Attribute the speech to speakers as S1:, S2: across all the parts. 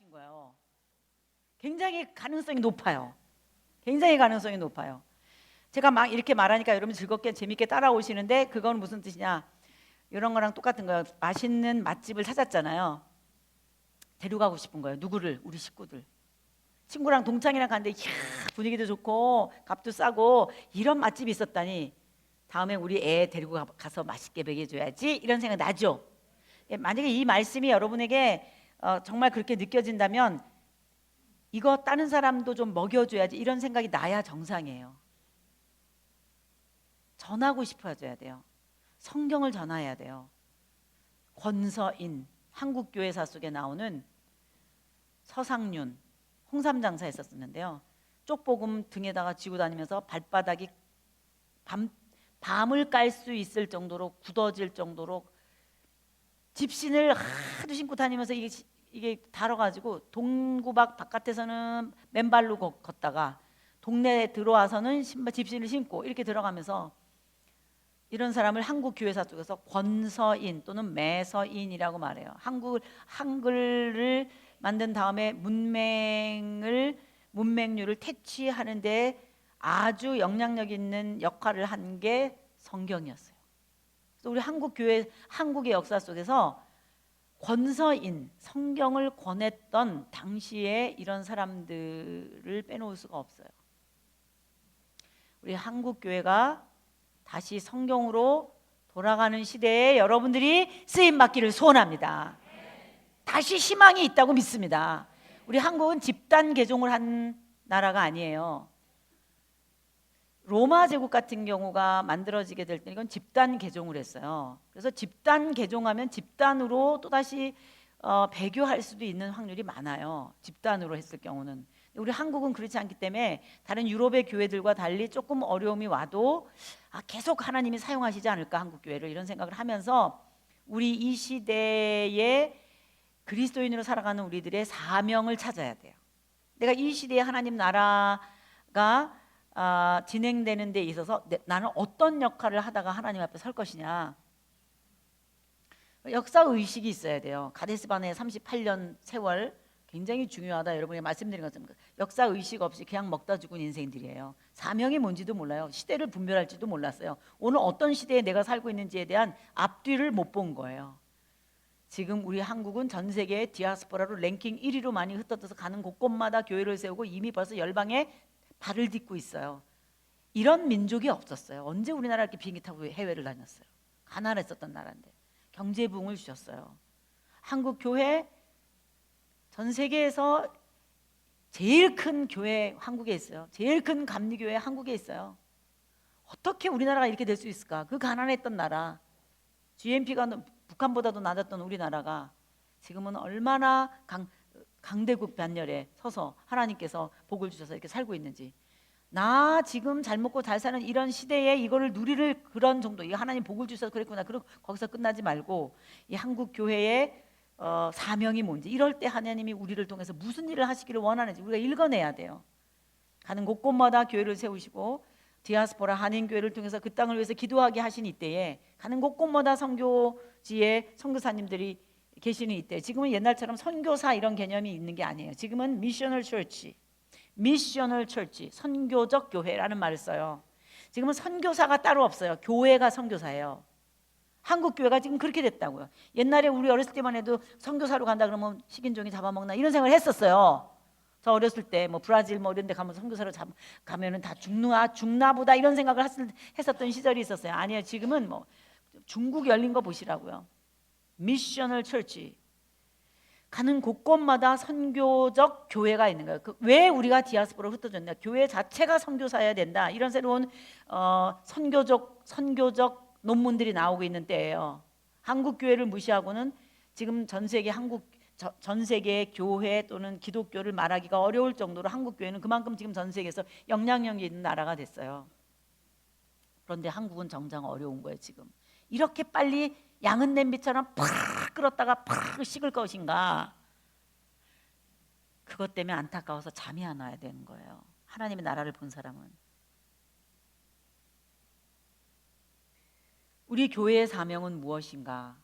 S1: 싶은 거예요. 굉장히 가능성이 높아요. 굉장히 가능성이 높아요. 제가 막 이렇게 말하니까 여러분 즐겁게 재밌게 따라오시는데 그건 무슨 뜻이냐? 이런 거랑 똑같은 거예요. 맛있는 맛집을 찾았잖아요. 데려가고 싶은 거예요. 누구를? 우리 식구들. 친구랑 동창이랑 갔는데 이야, 분위기도 좋고 값도 싸고 이런 맛집이 있었다니 다음에 우리 애 데리고 가서 맛있게 먹여줘야지 이런 생각 나죠. 만약에 이 말씀이 여러분에게 정말 그렇게 느껴진다면 이거 다른 사람도 좀 먹여줘야지 이런 생각이 나야 정상이에요. 전하고 싶어져야 돼요. 성경을 전해야 돼요. 권서인 한국교회사 속에 나오는 서상륜 홍삼장사 했었는데요. 쪽복음 등에다가 쥐고 다니면서 발바닥이 밤을 깔 수 있을 정도로 굳어질 정도로 집신을 하도 신고 다니면서 이게 달아가지고 동구박 바깥에서는 맨발로 걷다가 동네에 들어와서는 집신을 신고 이렇게 들어가면서 이런 사람을 한국 교회사 쪽에서 권서인 또는 매서인이라고 말해요. 한글을 만든 다음에 문맹률을 퇴치하는데 아주 영향력 있는 역할을 한 게 성경이었어요. 그래서 우리 한국의 역사 속에서 권서인, 성경을 권했던 당시에 이런 사람들을 빼놓을 수가 없어요. 우리 한국 교회가 다시 성경으로 돌아가는 시대에 여러분들이 쓰임 받기를 소원합니다. 다시 희망이 있다고 믿습니다. 우리 한국은 집단 개종을 한 나라가 아니에요. 로마 제국 같은 경우가 만들어지게 될 때 이건 집단 개종을 했어요. 그래서 집단 개종하면 집단으로 또다시 배교할 수도 있는 확률이 많아요. 집단으로 했을 경우는. 우리 한국은 그렇지 않기 때문에 다른 유럽의 교회들과 달리 조금 어려움이 와도 계속 하나님이 사용하시지 않을까 한국 교회를 이런 생각을 하면서 우리 이 시대에 그리스도인으로 살아가는 우리들의 사명을 찾아야 돼요. 내가 이 시대에 하나님 나라가 진행되는 데 있어서 나는 어떤 역할을 하다가 하나님 앞에 설 것이냐. 역사의식이 있어야 돼요. 가데스바네 38년 세월 굉장히 중요하다. 여러분이 말씀드린 것처럼 역사의식 없이 그냥 먹다 죽은 인생들이에요. 사명이 뭔지도 몰라요. 시대를 분별할지도 몰랐어요. 오늘 어떤 시대에 내가 살고 있는지에 대한 앞뒤를 못 본 거예요. 지금 우리 한국은 전 세계의 디아스포라로 랭킹 1위로 많이 흩어져서 가는 곳곳마다 교회를 세우고 이미 벌써 열방에 발을 딛고 있어요. 이런 민족이 없었어요. 언제 우리나라 이렇게 비행기 타고 해외를 다녔어요. 가난했었던 나라인데 경제 부흥을 주셨어요. 한국 교회 전 세계에서 제일 큰 교회 한국에 있어요. 제일 큰 감리교회 한국에 있어요. 어떻게 우리나라가 이렇게 될 수 있을까? 그 가난했던 나라, GNP가 북한보다도 낮았던 우리나라가 지금은 얼마나 강대국 반열에 서서 하나님께서 복을 주셔서 이렇게 살고 있는지. 나 지금 잘 먹고 잘 사는 이런 시대에 이거를 누리를 그런 정도, 이 하나님 복을 주셔서 그랬구나. 그리고 거기서 끝나지 말고 이 한국 교회의 사명이 뭔지, 이럴 때 하나님이 우리를 통해서 무슨 일을 하시기를 원하는지 우리가 읽어내야 돼요. 가는 곳곳마다 교회를 세우시고 디아스포라 한인교회를 통해서 그 땅을 위해서 기도하게 하신 이때에 가는 곳곳마다 선교지에 선교사님들이 계시는 이때, 지금은 옛날처럼 선교사 이런 개념이 있는 게 아니에요. 지금은 미셔널 처치, 선교적 교회라는 말을 써요. 지금은 선교사가 따로 없어요. 교회가 선교사예요. 한국 교회가 지금 그렇게 됐다고요. 옛날에 우리 어렸을 때만 해도 선교사로 간다 그러면 식인종이 잡아먹나 이런 생각을 했었어요. 저 어렸을 때 뭐 브라질 뭐 이런 데 가면 선교사로 가면은 다 죽나 보다 이런 생각을 했었던 시절이 있었어요. 아니에요. 지금은 뭐 중국 열린 거 보시라고요. 미셔널 처치. 가는 곳곳마다 선교적 교회가 있는 거예요. 왜 우리가 디아스포라로 흩어졌냐? 교회 자체가 선교사여야 된다. 이런 새로운 선교적 논문들이 나오고 있는 때예요. 한국 교회를 무시하고는 지금 전 세계의 교회 또는 기독교를 말하기가 어려울 정도로 한국 교회는 그만큼 지금 전 세계에서 영향력이 있는 나라가 됐어요. 그런데 한국은 정작 어려운 거예요. 지금 이렇게 빨리 양은 냄비처럼 팍 끓었다가 팍 식을 것인가? 그것 때문에 안타까워서 잠이 안 와야 되는 거예요. 하나님의 나라를 본 사람은. 우리 교회의 사명은 무엇인가?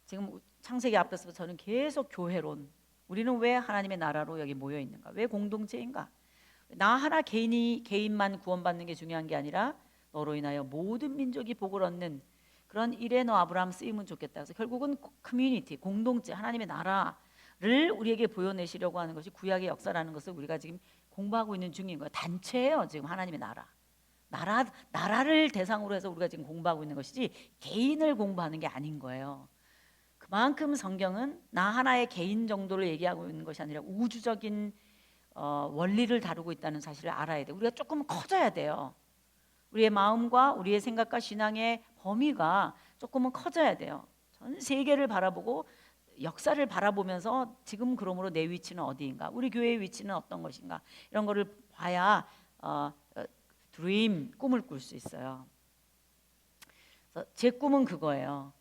S1: 지금 창세기 앞에서 저는 계속 교회론, 우리는 왜 하나님의 나라로 여기 모여 있는가? 왜 공동체인가? 나 하나 개인만 구원받는 게 중요한 게 아니라 너로 인하여 모든 민족이 복을 얻는 그런 일에 너 아브라함 쓰이면 좋겠다. 그래서 결국은 커뮤니티, 공동체, 하나님의 나라를 우리에게 보여내시려고 하는 것이 구약의 역사라는 것을 우리가 지금 공부하고 있는 중인 거예요. 단체예요. 지금 하나님의 나라를 대상으로 해서 우리가 지금 공부하고 있는 것이지 개인을 공부하는 게 아닌 거예요. 그만큼 성경은 나 하나의 개인 정도를 얘기하고 있는 것이 아니라 우주적인 원리를 다루고 있다는 사실을 알아야 돼요. 우리가 조금 커져야 돼요. 우리의 마음과 우리의 생각과 신앙의 범위가 조금은 커져야 돼요. 전 세계를 바라보고 역사를 바라보면서 지금 그러므로 내 위치는 어디인가, 우리 교회의 위치는 어떤 것인가, 이런 거를 봐야 드림, 꿈을 꿀 수 있어요. 그래서 제 꿈은 그거예요.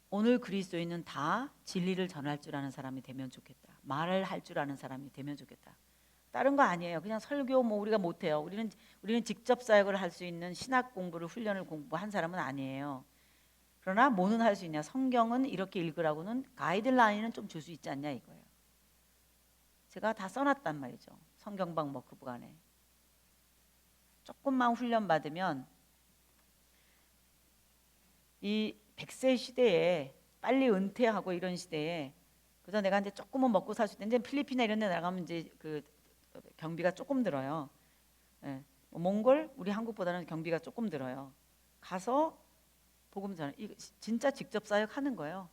S1: 오늘 그리스도인은 다 진리를 전할 줄 아는 사람이 되면 좋겠다. 말을 할 줄 아는 사람이 되면 좋겠다. 다른 거 아니에요. 그냥 설교 뭐 우리가 못해요. 우리는 직접 사역을 할 수 있는 신학 공부를 훈련을 공부한 사람은 아니에요. 그러나 뭐는 할 수 있냐? 성경은 이렇게 읽으라고는 가이드라인은 좀 줄 수 있지 않냐 이거예요. 제가 다 써놨단 말이죠. 성경방 워크북 안에. 조금만 훈련 받으면 이 100세 시대에 빨리 은퇴하고 이런 시대에, 그래서 내가 이제 조금은 먹고 살 수 있는데, 이제 필리핀이나 이런 데 나가면 이제 그 경비가 조금 들어요. 예. 몽골 우리 한국보다는 경비가 조금 들어요. 가서 복음 전해, 이거 진짜 직접 사역하는 거예요.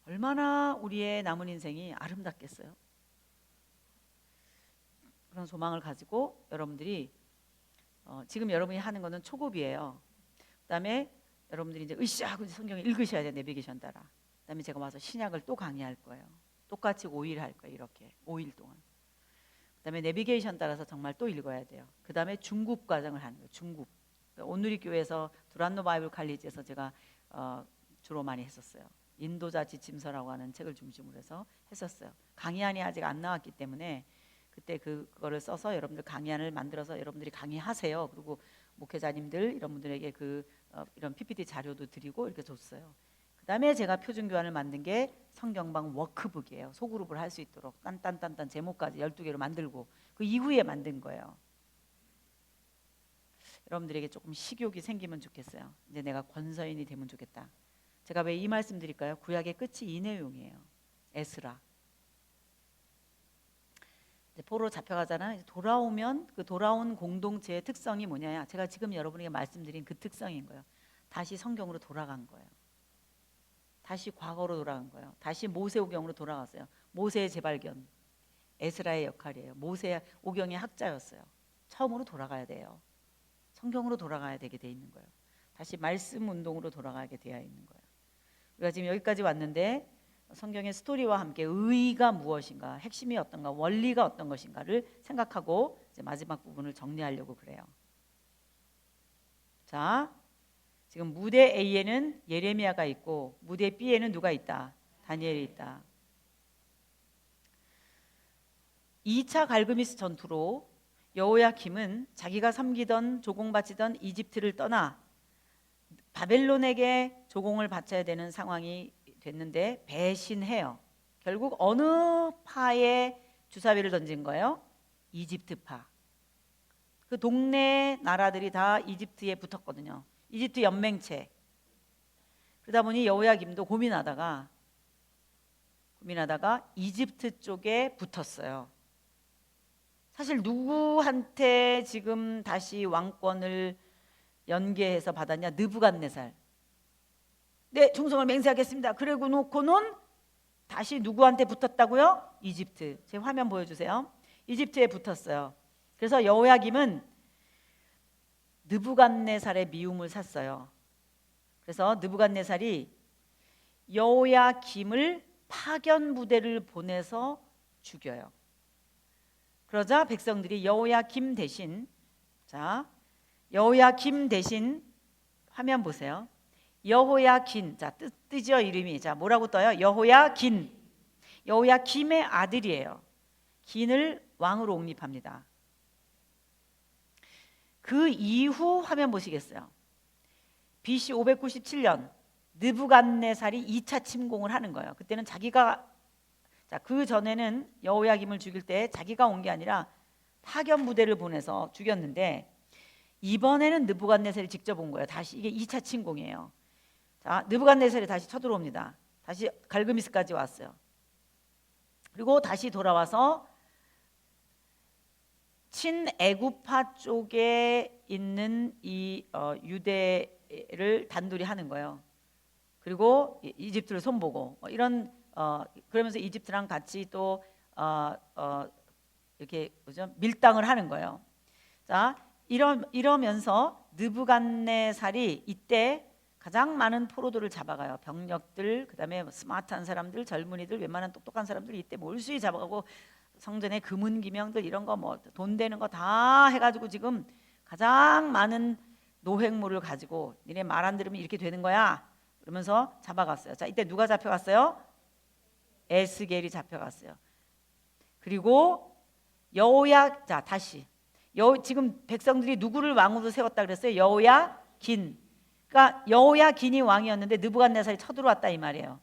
S1: 얼마나 우리의 남은 인생이 아름답겠어요. 그런 소망을 가지고 여러분들이 지금 여러분이 하는 거는 초급이에요. 그다음에 여러분들이 이제 으쌰하고 성경을 읽으셔야 돼요. 내비게이션 따라. 그다음에 제가 와서 신약을 또 강의할 거예요. 똑같이 5일 할 거예요. 이렇게 5일 동안. 그다음에 내비게이션 따라서 정말 또 읽어야 돼요. 그다음에 중급 과정을 하는 거예요. 중급. 온누리 교회에서 두란노 바이블 칼리지에서 제가 주로 많이 했었어요. 인도자 지침서라고 하는 책을 중심으로 해서 했었어요. 강의안이 아직 안 나왔기 때문에 그때 그거를 써서 여러분들 강의안을 만들어서 여러분들이 강의하세요. 그리고 목회자님들 이런 분들에게 이런 PPT 자료도 드리고 이렇게 줬어요. 그다음에 제가 표준 교환을 만든 게 성경방 워크북이에요. 소그룹을 할 수 있도록 딴딴딴딴 제목까지 12개로 만들고 그 이후에 만든 거예요. 여러분들에게 조금 식욕이 생기면 좋겠어요. 이제 내가 권서인이 되면 좋겠다. 제가 왜 이 말씀 드릴까요? 구약의 끝이 이 내용이에요. 에스라. 이제 포로로 잡혀가잖아요. 돌아오면 그 돌아온 공동체의 특성이 뭐냐? 제가 지금 여러분에게 말씀드린 그 특성인 거예요. 다시 성경으로 돌아간 거예요. 다시 과거로 돌아간 거예요. 다시 모세오경으로 돌아갔어요. 모세의 재발견, 에스라의 역할이에요. 모세 오경의 학자였어요. 처음으로 돌아가야 돼요. 성경으로 돌아가야 되게 돼 있는 거예요. 다시 말씀 운동으로 돌아가게 되어 있는 거예요. 우리가 지금 여기까지 왔는데 성경의 스토리와 함께 의의가 무엇인가, 핵심이 어떤가, 원리가 어떤 것인가를 생각하고 이제 마지막 부분을 정리하려고 그래요. 자, 지금 무대 A에는 예레미야가 있고 무대 B에는 누가 있다? 다니엘이 있다. 2차 갈그미스 전투로 여호야김은 자기가 섬기던 조공바치던 이집트를 떠나 바벨론에게 조공을 바쳐야 되는 상황이 됐는데 배신해요. 결국 어느 파에 주사위를 던진 거예요? 이집트파. 그 동네 나라들이 다 이집트에 붙었거든요. 이집트 연맹체. 그러다 보니 여호야김도 고민하다가 이집트 쪽에 붙었어요. 사실 누구한테 지금 다시 왕권을 연계해서 받았냐? 느부갓네살. 네, 충성을 맹세하겠습니다. 그러고 놓고는 다시 누구한테 붙었다고요? 이집트. 제 화면 보여주세요. 이집트에 붙었어요. 그래서 여호야김은 느부갓네살의 미움을 샀어요. 그래서 느부갓네살이 여호야김을 파견 부대를 보내서 죽여요. 그러자 백성들이 여호야김 대신, 자, 여호야김 대신 화면 보세요. 여호야긴, 자, 뜨죠 이름이. 자, 뭐라고 떠요? 여호야긴. 여호야김의 아들이에요. 긴을 왕으로 옹립합니다. 그 이후 화면 보시겠어요? BC 597년 느부갓네살이 2차 침공을 하는 거예요. 그때는 자기가 그 전에는 여호야김을 죽일 때 자기가 온 게 아니라 파견 부대를 보내서 죽였는데 이번에는 느부갓네살이 직접 온 거예요. 다시 이게 2차 침공이에요. 자, 느부갓네살이 다시 쳐들어옵니다. 다시 갈그미스까지 왔어요. 그리고 다시 돌아와서 친애굽파 쪽에 있는 이 유대를 단둘이 하는 거예요. 그리고 이집트를 손보고 이런 그러면서 이집트랑 같이 또 이렇게 뭐죠? 밀당을 하는 거예요. 자, 이러면서 느부갓네살이 이때 가장 많은 포로들을 잡아가요. 병력들, 그다음에 스마트한 사람들, 젊은이들, 웬만한 똑똑한 사람들 이때 몰수히 잡아가고 성전의 금은기명들 이런 거 뭐 돈 되는 거 다 해가지고 지금 가장 많은 노획물을 가지고 니네 말 안 들으면 이렇게 되는 거야. 그러면서 잡아갔어요. 자, 이때 누가 잡혀갔어요? 에스겔이 잡혀갔어요. 그리고 자, 다시 지금 백성들이 누구를 왕으로 세웠다 그랬어요? 여호야긴. 그러니까 여호야긴이 왕이었는데 느부갓네살이 쳐들어왔다 이 말이에요.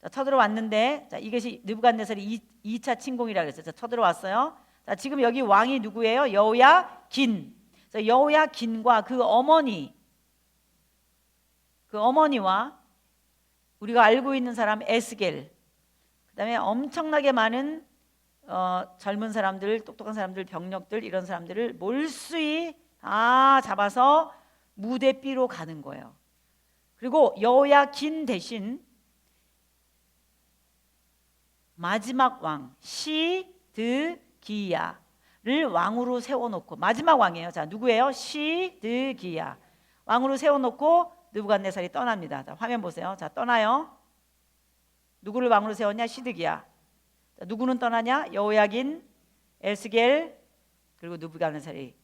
S1: 자, 쳐들어왔는데 자, 이것이 느부갓네살이 2차 침공이라 그랬어요. 자, 쳐들어왔어요. 자, 지금 여기 왕이 누구예요? 여호야긴. 여호야긴과 그 어머니와 우리가 알고 있는 사람 에스겔, 그다음에 엄청나게 많은 젊은 사람들, 똑똑한 사람들, 병력들 이런 사람들을 몰수히 다 잡아서 무대 B로 가는 거예요. 그리고 여호야긴 대신 마지막 왕 시드기야를 왕으로 세워놓고, 마지막 왕이에요. 자, 누구예요? 시드기야 왕으로 세워놓고 느부갓네살이 떠납니다. 자, 화면 보세요. 자, 떠나요. 누구를 왕으로 세웠냐? 시드기야. 자, 누구는 떠나냐? 여호야긴, 에스겔, 그리고 느부갓네살이.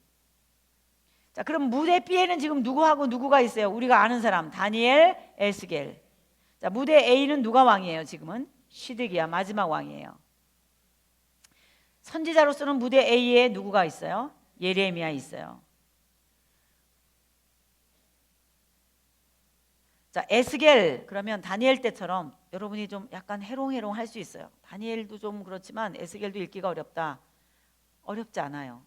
S1: 자, 그럼 무대 B에는 지금 누구하고 누구가 있어요? 우리가 아는 사람 다니엘, 에스겔. 자, 무대 A는 누가 왕이에요? 지금은 시드기야 마지막 왕이에요. 선지자로서는 무대 A에 누구가 있어요? 예레미야 있어요. 자, 에스겔 그러면 다니엘 때처럼 여러분이 좀 약간 해롱해롱 할 수 있어요. 다니엘도 좀 그렇지만 에스겔도 읽기가 어렵다. 어렵지 않아요.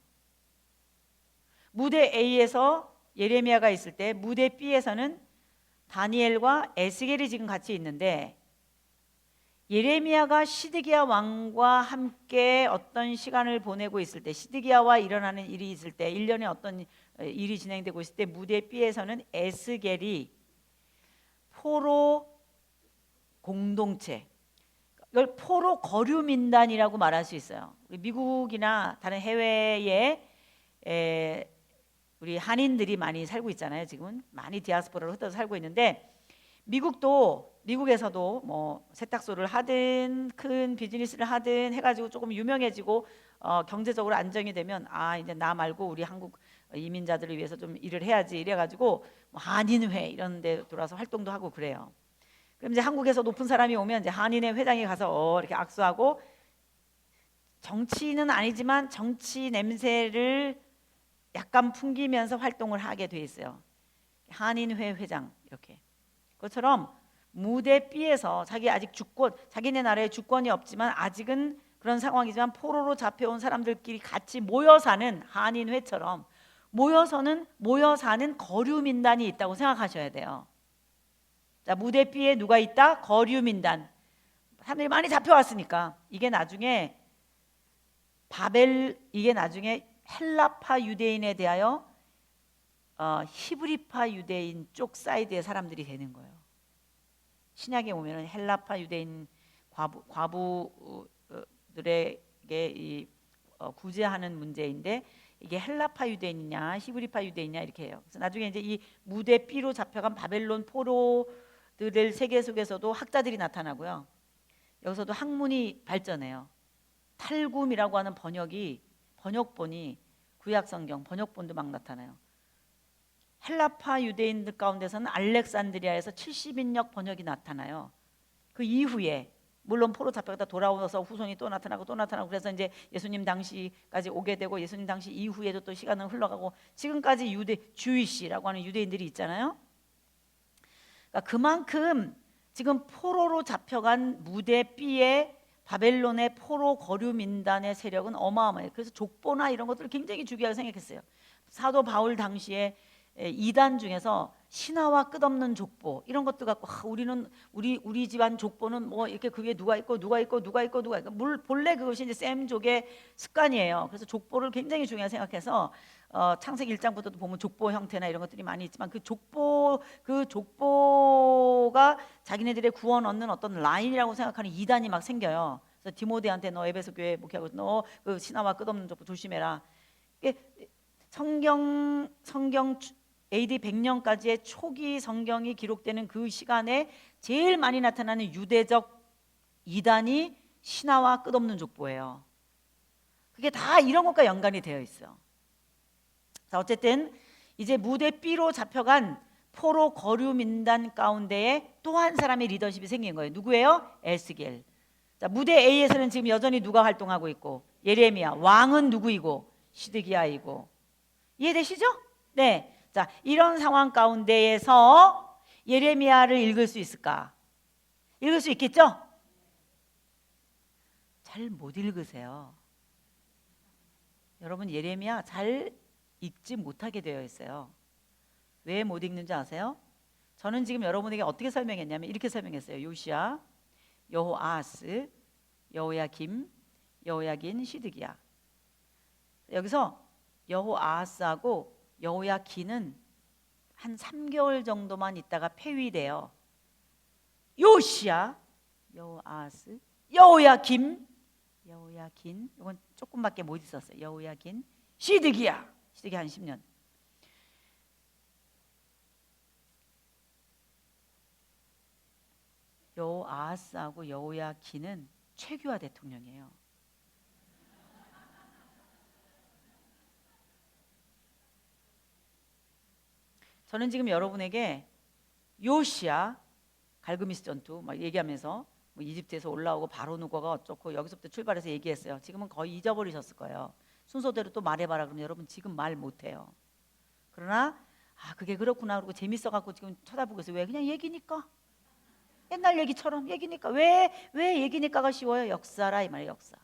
S1: 무대 A에서 예레미야가 있을 때 무대 B에서는 다니엘과 에스겔이 지금 같이 있는데 예레미야가 시드기야 왕과 함께 어떤 시간을 보내고 있을 때, 시드기야와 일어나는 일이 있을 때, 1년에 어떤 일이 진행되고 있을 때 무대 B에서는 에스겔이 포로 공동체, 이걸 포로 거류 민단이라고 말할 수 있어요. 우리 미국이나 다른 해외에 우리 한인들이 많이 살고 있잖아요. 지금은 많이 디아스포라로 흩어져 살고 있는데 미국에서도 뭐 세탁소를 하든 큰 비즈니스를 하든 해가지고 조금 유명해지고 경제적으로 안정이 되면 이제 나 말고 우리 한국 이민자들을 위해서 좀 일을 해야지 이래가지고 뭐 한인회 이런 데 들어와서 활동도 하고 그래요. 그럼 이제 한국에서 높은 사람이 오면 이제 한인회 회장에 가서 이렇게 악수하고, 정치인은 아니지만 정치 냄새를 약간 풍기면서 활동을 하게 돼 있어요. 한인회 회장 이렇게. 그것처럼 무대 B에서 아직 자기네 나라에 주권이 없지만 아직은 그런 상황이지만 포로로 잡혀온 사람들끼리 같이 모여 사는 한인회처럼 모여 사는 거류 민단이 있다고 생각하셔야 돼요. 자, 무대 B에 누가 있다? 거류 민단. 사람들이 많이 잡혀왔으니까 이게 나중에 헬라파 유대인에 대하여 히브리파 유대인 쪽 사이드의 사람들이 되는 거예요. 신약에 오면은 헬라파 유대인 과부들에게 구제하는 문제인데 이게 헬라파 유대인이냐 히브리파 유대인이냐 이렇게 해요. 그래서 나중에 이제 이 무대 B로 잡혀간 바벨론 포로들의 세계 속에서도 학자들이 나타나고요. 여기서도 학문이 발전해요. 탈굼이라고 하는 번역본이 구약성경 번역본도 막 나타나요. 헬라파 유대인들 가운데서는 알렉산드리아에서 70인역 번역이 나타나요. 그 이후에 물론 포로 잡혀갔다 돌아오서 후손이 또 나타나고 그래서 이제 예수님 당시까지 오게 되고 예수님 당시 이후에도 또 시간은 흘러가고 지금까지 주이시라고 하는 유대인들이 있잖아요. 그러니까 그만큼 지금 포로로 잡혀간 무대 B의 바벨론의 포로 거류 민단의 세력은 어마어마해요. 그래서 족보나 이런 것들을 굉장히 중요하게 생각했어요. 사도 바울 당시에 이단 중에서 신하와 끝없는 족보 이런 것들 갖고 우리는 우리 집안 족보는 뭐 이렇게 그게 누가 있고 본래 그것이 이제 셈족의 습관이에요. 그래서 족보를 굉장히 중요하게 생각해서 창세기 1장부터도 보면 족보 형태나 이런 것들이 많이 있지만 그 족보가 자기네들의 구원 얻는 어떤 라인이라고 생각하는 이단이 막 생겨요. 그래서 디모데한테 너 에베소 교회 목회하고 너 그 신하와 끝없는 족보 조심해라. 성경 AD 100년까지의 초기 성경이 기록되는 그 시간에 제일 많이 나타나는 유대적 이단이 신하와 끝없는 족보예요. 그게 다 이런 것과 연관이 되어 있어요. 자, 어쨌든 이제 무대 B로 잡혀간 포로 거류 민단 가운데에 또 한 사람의 리더십이 생긴 거예요. 누구예요? 에스겔. 자, 무대 A에서는 지금 여전히 누가 활동하고 있고 예레미야. 왕은 누구이고 시드기야이고. 이해되시죠? 네. 자, 이런 상황 가운데에서 예레미야를 읽을 수 있을까? 읽을 수 있겠죠? 잘 못 읽으세요. 여러분 예레미야 잘 읽지 못하게 되어 있어요. 왜 못 읽는지 아세요? 저는 지금 여러분에게 어떻게 설명했냐면 이렇게 설명했어요. 요시야, 여호아하스, 여호야김, 여호야긴, 시드기야. 여기서 여호아하스하고 여호야긴은 한 3개월 정도만 있다가 폐위돼요. 요시야, 여호아하스, 여호야김, 여호야긴, 이건 조금밖에 못 있었어요. 여호야긴, 시드기야 한 10년. 여호아하스하고 여호야긴은 최규하 대통령이에요. 저는 지금 여러분에게 요시야 갈그미스 전투 막 얘기하면서 뭐 이집트에서 올라오고 바로 누거가 어쩌고 여기서부터 출발해서 얘기했어요. 지금은 거의 잊어버리셨을 거예요. 순서대로 또 말해봐라 그러면 여러분 지금 말 못해요. 그러나 그게 그렇구나 그러고 재밌어갖고 지금 쳐다보고 있어요. 왜? 그냥 얘기니까. 옛날 얘기처럼 얘기니까. 왜 얘기니까가 쉬워요? 역사라 이 말이에요. 역사.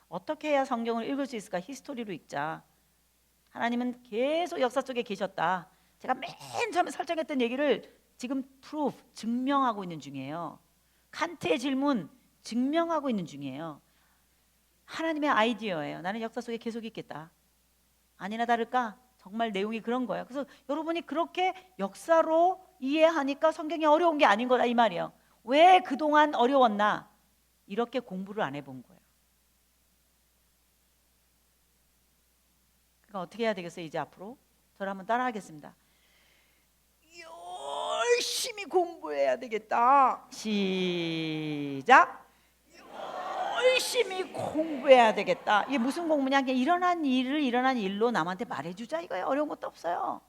S1: 어떻게 해야 성경을 읽을 수 있을까? 히스토리로 읽자. 하나님은 계속 역사 속에 계셨다. 제가 맨 처음에 설정했던 얘기를 지금 프루프, 증명하고 있는 중이에요. 칸트의 질문 증명하고 있는 중이에요. 하나님의 아이디어예요. 나는 역사 속에 계속 있겠다. 아니나 다를까 정말 내용이 그런 거예요. 그래서 여러분이 그렇게 역사로 이해하니까 성경이 어려운 게 아닌 거다 이 말이에요. 왜 그동안 어려웠나? 이렇게 공부를 안 해본 거예요. 그러니까 어떻게 해야 되겠어요? 이제 앞으로 저를 한번 따라하겠습니다. 열심히 공부해야 되겠다. 시작. 열심히 공부해야 되겠다. 이게 무슨 공부냐? 그냥 일어난 일로 남한테 말해주자 이거예요. 어려운 것도 없어요.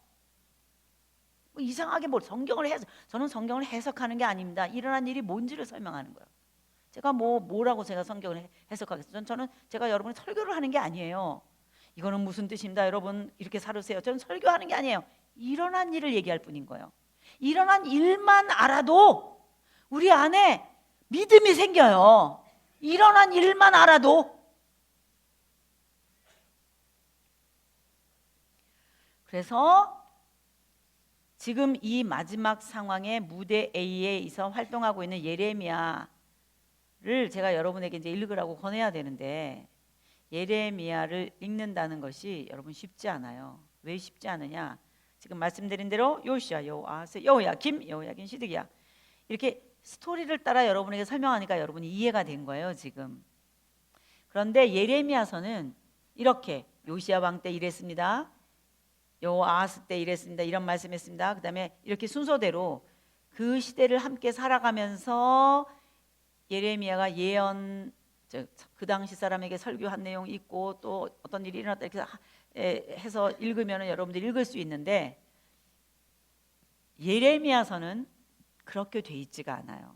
S1: 뭐 이상하게 성경을 저는 성경을 해석하는 게 아닙니다. 일어난 일이 뭔지를 설명하는 거예요. 제가 뭐라고 제가 성경을 해석하겠어요? 저는 제가 여러분이 설교를 하는 게 아니에요. 이거는 무슨 뜻입니다. 여러분 이렇게 살으세요. 저는 설교하는 게 아니에요. 일어난 일을 얘기할 뿐인 거예요. 일어난 일만 알아도 우리 안에 믿음이 생겨요. 일어난 일만 알아도. 그래서 지금 이 마지막 상황에 무대 A에서 활동하고 있는 예레미야를 제가 여러분에게 이제 읽으라고 권해야 되는데 예레미야를 읽는다는 것이 여러분 쉽지 않아요. 왜 쉽지 않으냐? 지금 말씀드린 대로 요시야, 여호아하스, 여호야김, 여호야긴, 시드기야 이렇게 스토리를 따라 여러분에게 설명하니까 여러분이 이해가 된 거예요 지금. 그런데 예레미야서는 이렇게 요시야 왕 때 이랬습니다. 여호아하스 때 이랬습니다. 이런 말씀했습니다. 그 다음에 이렇게 순서대로 그 시대를 함께 살아가면서 예레미야가 예언 그 당시 사람에게 설교한 내용이 있고 또 어떤 일이 일어났다 이렇게 해서 읽으면 여러분들이 읽을 수 있는데 예레미야서는 그렇게 돼 있지가 않아요.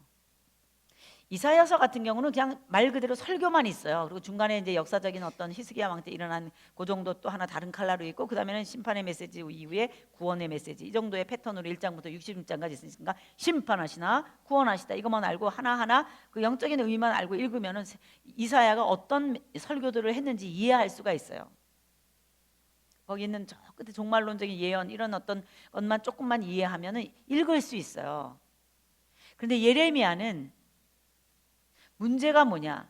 S1: 이사야서 같은 경우는 그냥 말 그대로 설교만 있어요. 그리고 중간에 이제 역사적인 어떤 히스기야 왕 때 일어난 그 정도 또 하나 다른 칼라로 있고, 그 다음에는 심판의 메시지 이후에 구원의 메시지, 이 정도의 패턴으로 1장부터 66장까지 있으니까 심판하시나 구원하시다 이것만 알고 하나하나 그 영적인 의미만 알고 읽으면은 이사야가 어떤 설교들을 했는지 이해할 수가 있어요. 거기 있는 저 끝에 종말론적인 예언 이런 어떤 것만 조금만 이해하면은 읽을 수 있어요. 그런데 예레미야는 문제가 뭐냐?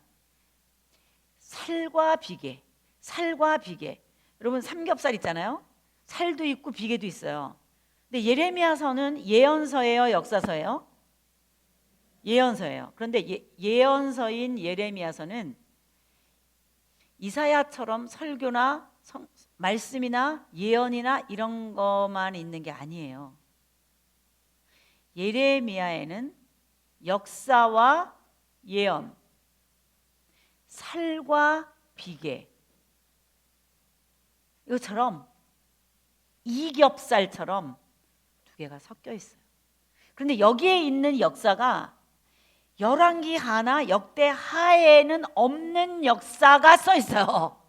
S1: 살과 비계, 살과 비계. 여러분 삼겹살 있잖아요. 살도 있고 비계도 있어요. 근데 예레미야서는 예언서예요, 역사서예요? 예언서예요. 그런데 예언서인 예레미야서는 이사야처럼 설교나 말씀이나 예언이나 이런 것만 있는 게 아니에요. 예레미야에는 역사와 예언, 살과 비계, 이것처럼 이겹살처럼 두 개가 섞여 있어요. 그런데 여기에 있는 역사가 열왕기 하나 역대 하에는 없는 역사가 써 있어요.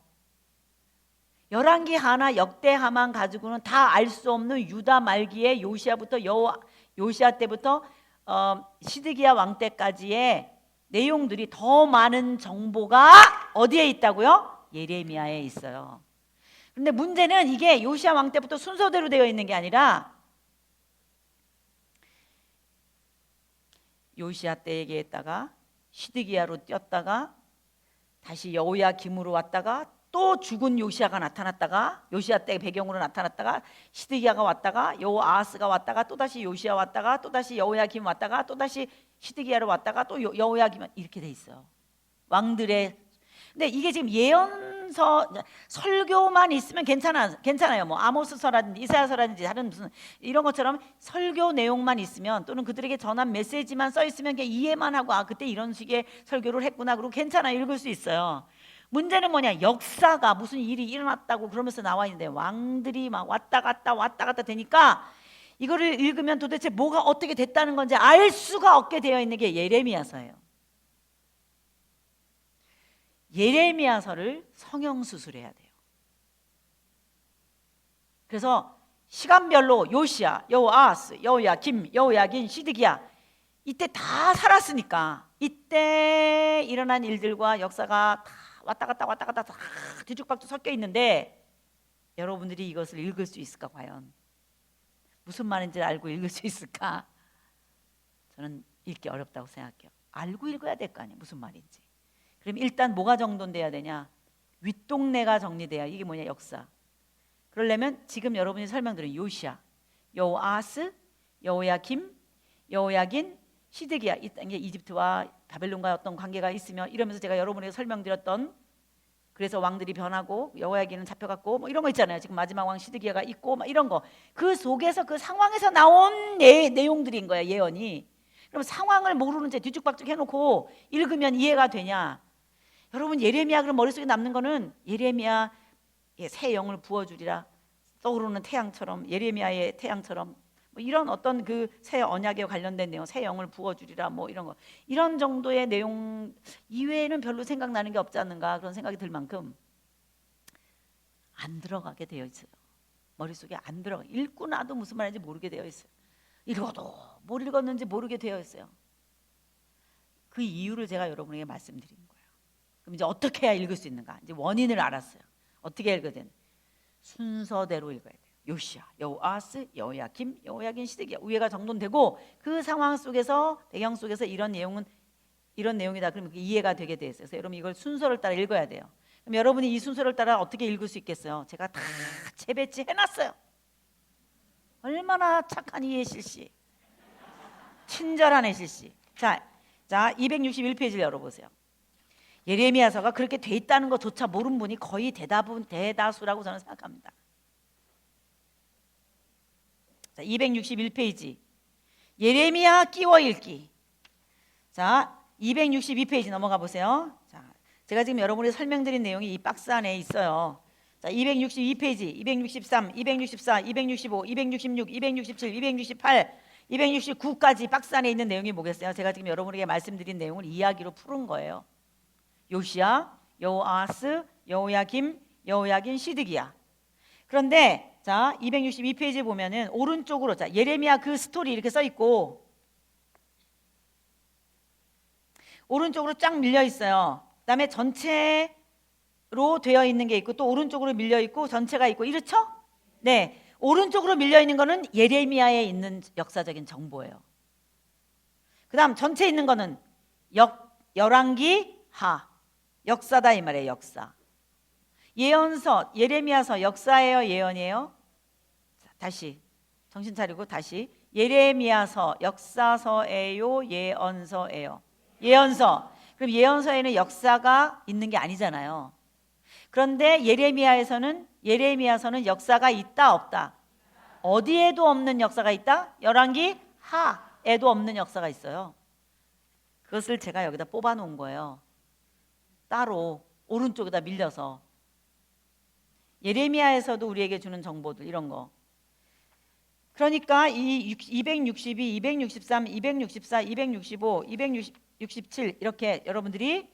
S1: 열왕기 하나 역대 하만 가지고는 다 알 수 없는 유다 말기에 요시아부터 요시아 때부터 시드기야 왕 때까지의 내용들이 더 많은 정보가 어디에 있다고요? 예레미야에 있어요. 그런데 문제는 이게 요시야 왕 때부터 순서대로 되어 있는 게 아니라 요시야 때 얘기했다가 시드기야로 뛰었다가 다시 여호야김으로 왔다가 또 죽은 요시야가 나타났다가 요시야 때 배경으로 나타났다가 시드기야가 왔다가 여호아하스가 왔다가 또다시 요시야 왔다가 또다시 여호야김 왔다가 또다시 시드기야로 왔다가 또 여호야김, 이렇게 돼 있어요. 왕들의. 근데 이게 지금 예언서 설교만 있으면 괜찮아요. 뭐 아모스서라든지 이사야서라든지 다른 무슨 이런 것처럼 설교 내용만 있으면, 또는 그들에게 전한 메시지만 써 있으면 그냥 이해만 하고 아 그때 이런 식의 설교를 했구나 그러고 괜찮아요. 읽을 수 있어요. 문제는 뭐냐? 역사가 무슨 일이 일어났다고 그러면서 나와 있는데 왕들이 막 왔다 갔다 되니까 이거를 읽으면 도대체 뭐가 어떻게 됐다는 건지 알 수가 없게 되어 있는 게 예레미야서예요. 예레미야서를 성형수술해야 돼요. 그래서 시간별로 요시야, 여호아하스, 여호야김, 여호야긴, 시드기야 이때 다 살았으니까 이때 일어난 일들과 역사가 다 왔다 갔다 다 뒤죽박죽 섞여 있는데 여러분들이 이것을 읽을 수 있을까? 과연 무슨 말인지 알고 읽을 수 있을까? 저는 읽기 어렵다고 생각해요. 알고 읽어야 될 거 아니에요, 무슨 말인지. 그럼 일단 뭐가 정돈돼야 되냐? 윗동네가 정리돼야. 이게 뭐냐? 역사. 그러려면 지금 여러분이 설명드린 요시야, 여호아하스, 여호야김, 여호야긴, 시드기야, 이게 이집트와 바벨론과 어떤 관계가 있으며 이러면서 제가 여러분에게 설명드렸던, 그래서 왕들이 변하고 여호야긴은 잡혀갔고 뭐 이런 거 있잖아요. 지금 마지막 왕 시드기야가 있고 막 이런 거, 그 속에서 그 상황에서 나온 내용들인 거야, 예언이. 그럼 상황을 모르는 채 뒤죽박죽 해놓고 읽으면 이해가 되냐? 여러분 예레미야 그럼 머릿속에 남는 거는 예레미야 새 영을 부어주리라, 떠오르는 태양처럼, 예레미야의 태양처럼 뭐 이런 어떤 그 새 언약에 관련된 내용, 새 영을 부어주리라 뭐 이런 거, 이런 정도의 내용 이외에는 별로 생각나는 게 없지 않는가 그런 생각이 들 만큼 안 들어가게 되어 있어요. 머릿속에 안 들어가. 읽고 나도 무슨 말인지 모르게 되어 있어요. 읽어도 뭘 읽었는지 모르게 되어 있어요. 그 이유를 제가 여러분에게 말씀드린 거예요. 그럼 이제 어떻게 해야 읽을 수 있는가? 이제 원인을 알았어요. 어떻게 읽어야 되는? 순서대로 읽어야 돼요. 요시야, 여호아하스, 여호야김, 여호야긴, 시드기야, 위에가 정돈되고 그 상황 속에서, 배경 속에서 이런 내용은 이런 내용이다. 그러면 이해가 되게 돼 있어요. 그래서 여러분 이걸 순서를 따라 읽어야 돼요. 그럼 여러분이 이 순서를 따라 어떻게 읽을 수 있겠어요? 제가 다 재배치 해놨어요. 얼마나 착한 이해 실시, 친절한 해 실시. 자 261페이지를 열어보세요. 예레미야서가 그렇게 돼 있다는 것조차 모르는 분이 거의 대다수라고 저는 생각합니다. 자, 261페이지 예레미야 끼워 읽기. 자, 262페이지 넘어가 보세요. 자, 제가 지금 여러분이 설명드린 내용이 이 박스 안에 있어요. 자, 262페이지, 263, 264, 265, 266, 267, 268 269까지 박스 안에 있는 내용이 뭐겠어요? 제가 지금 여러분에게 말씀드린 내용을 이야기로 푸른 거예요. 요시야, 여호아스, 여호야김, 여호야긴, 시드기야. 그런데 자 262페이지 보면은 오른쪽으로 자 예레미야 그 스토리 이렇게 써 있고 오른쪽으로 쫙 밀려 있어요. 그다음에 전체로 되어 있는 게 있고 또 오른쪽으로 밀려 있고 전체가 있고 이렇죠? 네, 오른쪽으로 밀려 있는 거는 예레미야에 있는 역사적인 정보예요. 그다음 전체 있는 거는 열왕기 하 역사다 이 말이에요. 역사. 예언서 예레미야서 역사예요, 예언이에요? 다시 정신 차리고 다시 예레미야서 역사서예요, 예언서예요? 예언서. 그럼 예언서에는 역사가 있는 게 아니잖아요. 그런데 예레미야서는 역사가 있다 없다? 어디에도 없는 역사가 있다? 열왕기 하에도 없는 역사가 있어요. 그것을 제가 여기다 뽑아 놓은 거예요. 따로 오른쪽에다 밀려서. 예레미야에서도 우리에게 주는 정보들 이런 거. 그러니까 이 262, 263, 264, 265, 267 이렇게 여러분들이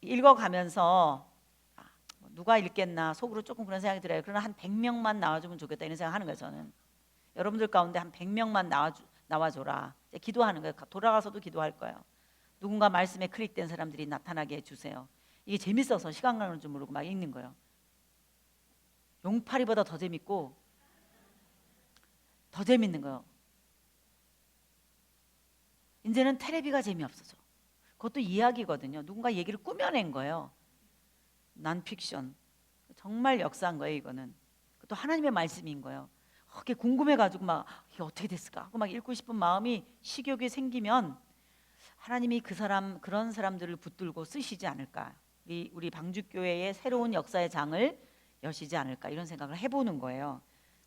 S1: 읽어가면서 누가 읽겠나 속으로 조금 그런 생각이 들어요. 그러나 한 100명만 나와주면 좋겠다 이런 생각하는 거예요. 저는 여러분들 가운데 한 100명만 나와줘라. 기도하는 거예요. 돌아가서도 기도할 거예요. 누군가 말씀에 클릭된 사람들이 나타나게 해주세요. 이게 재밌어서 시간 가는 줄 모르고 막 읽는 거예요. 용파리보다 더 재밌고 더 재밌는 거예요. 이제는 테레비가 재미없어져. 그것도 이야기거든요. 누군가 얘기를 꾸며낸 거예요. 난픽션. 정말 역사한 거예요. 이거는 또 하나님의 말씀인 거예요. 그게 궁금해가지고 막 이게 어떻게 됐을까 하고 막 읽고 싶은 마음이 식욕이 생기면 하나님이 그런 사람들을 붙들고 쓰시지 않을까. 우리 방주교회의 새로운 역사의 장을 여시지 않을까 이런 생각을 해보는 거예요.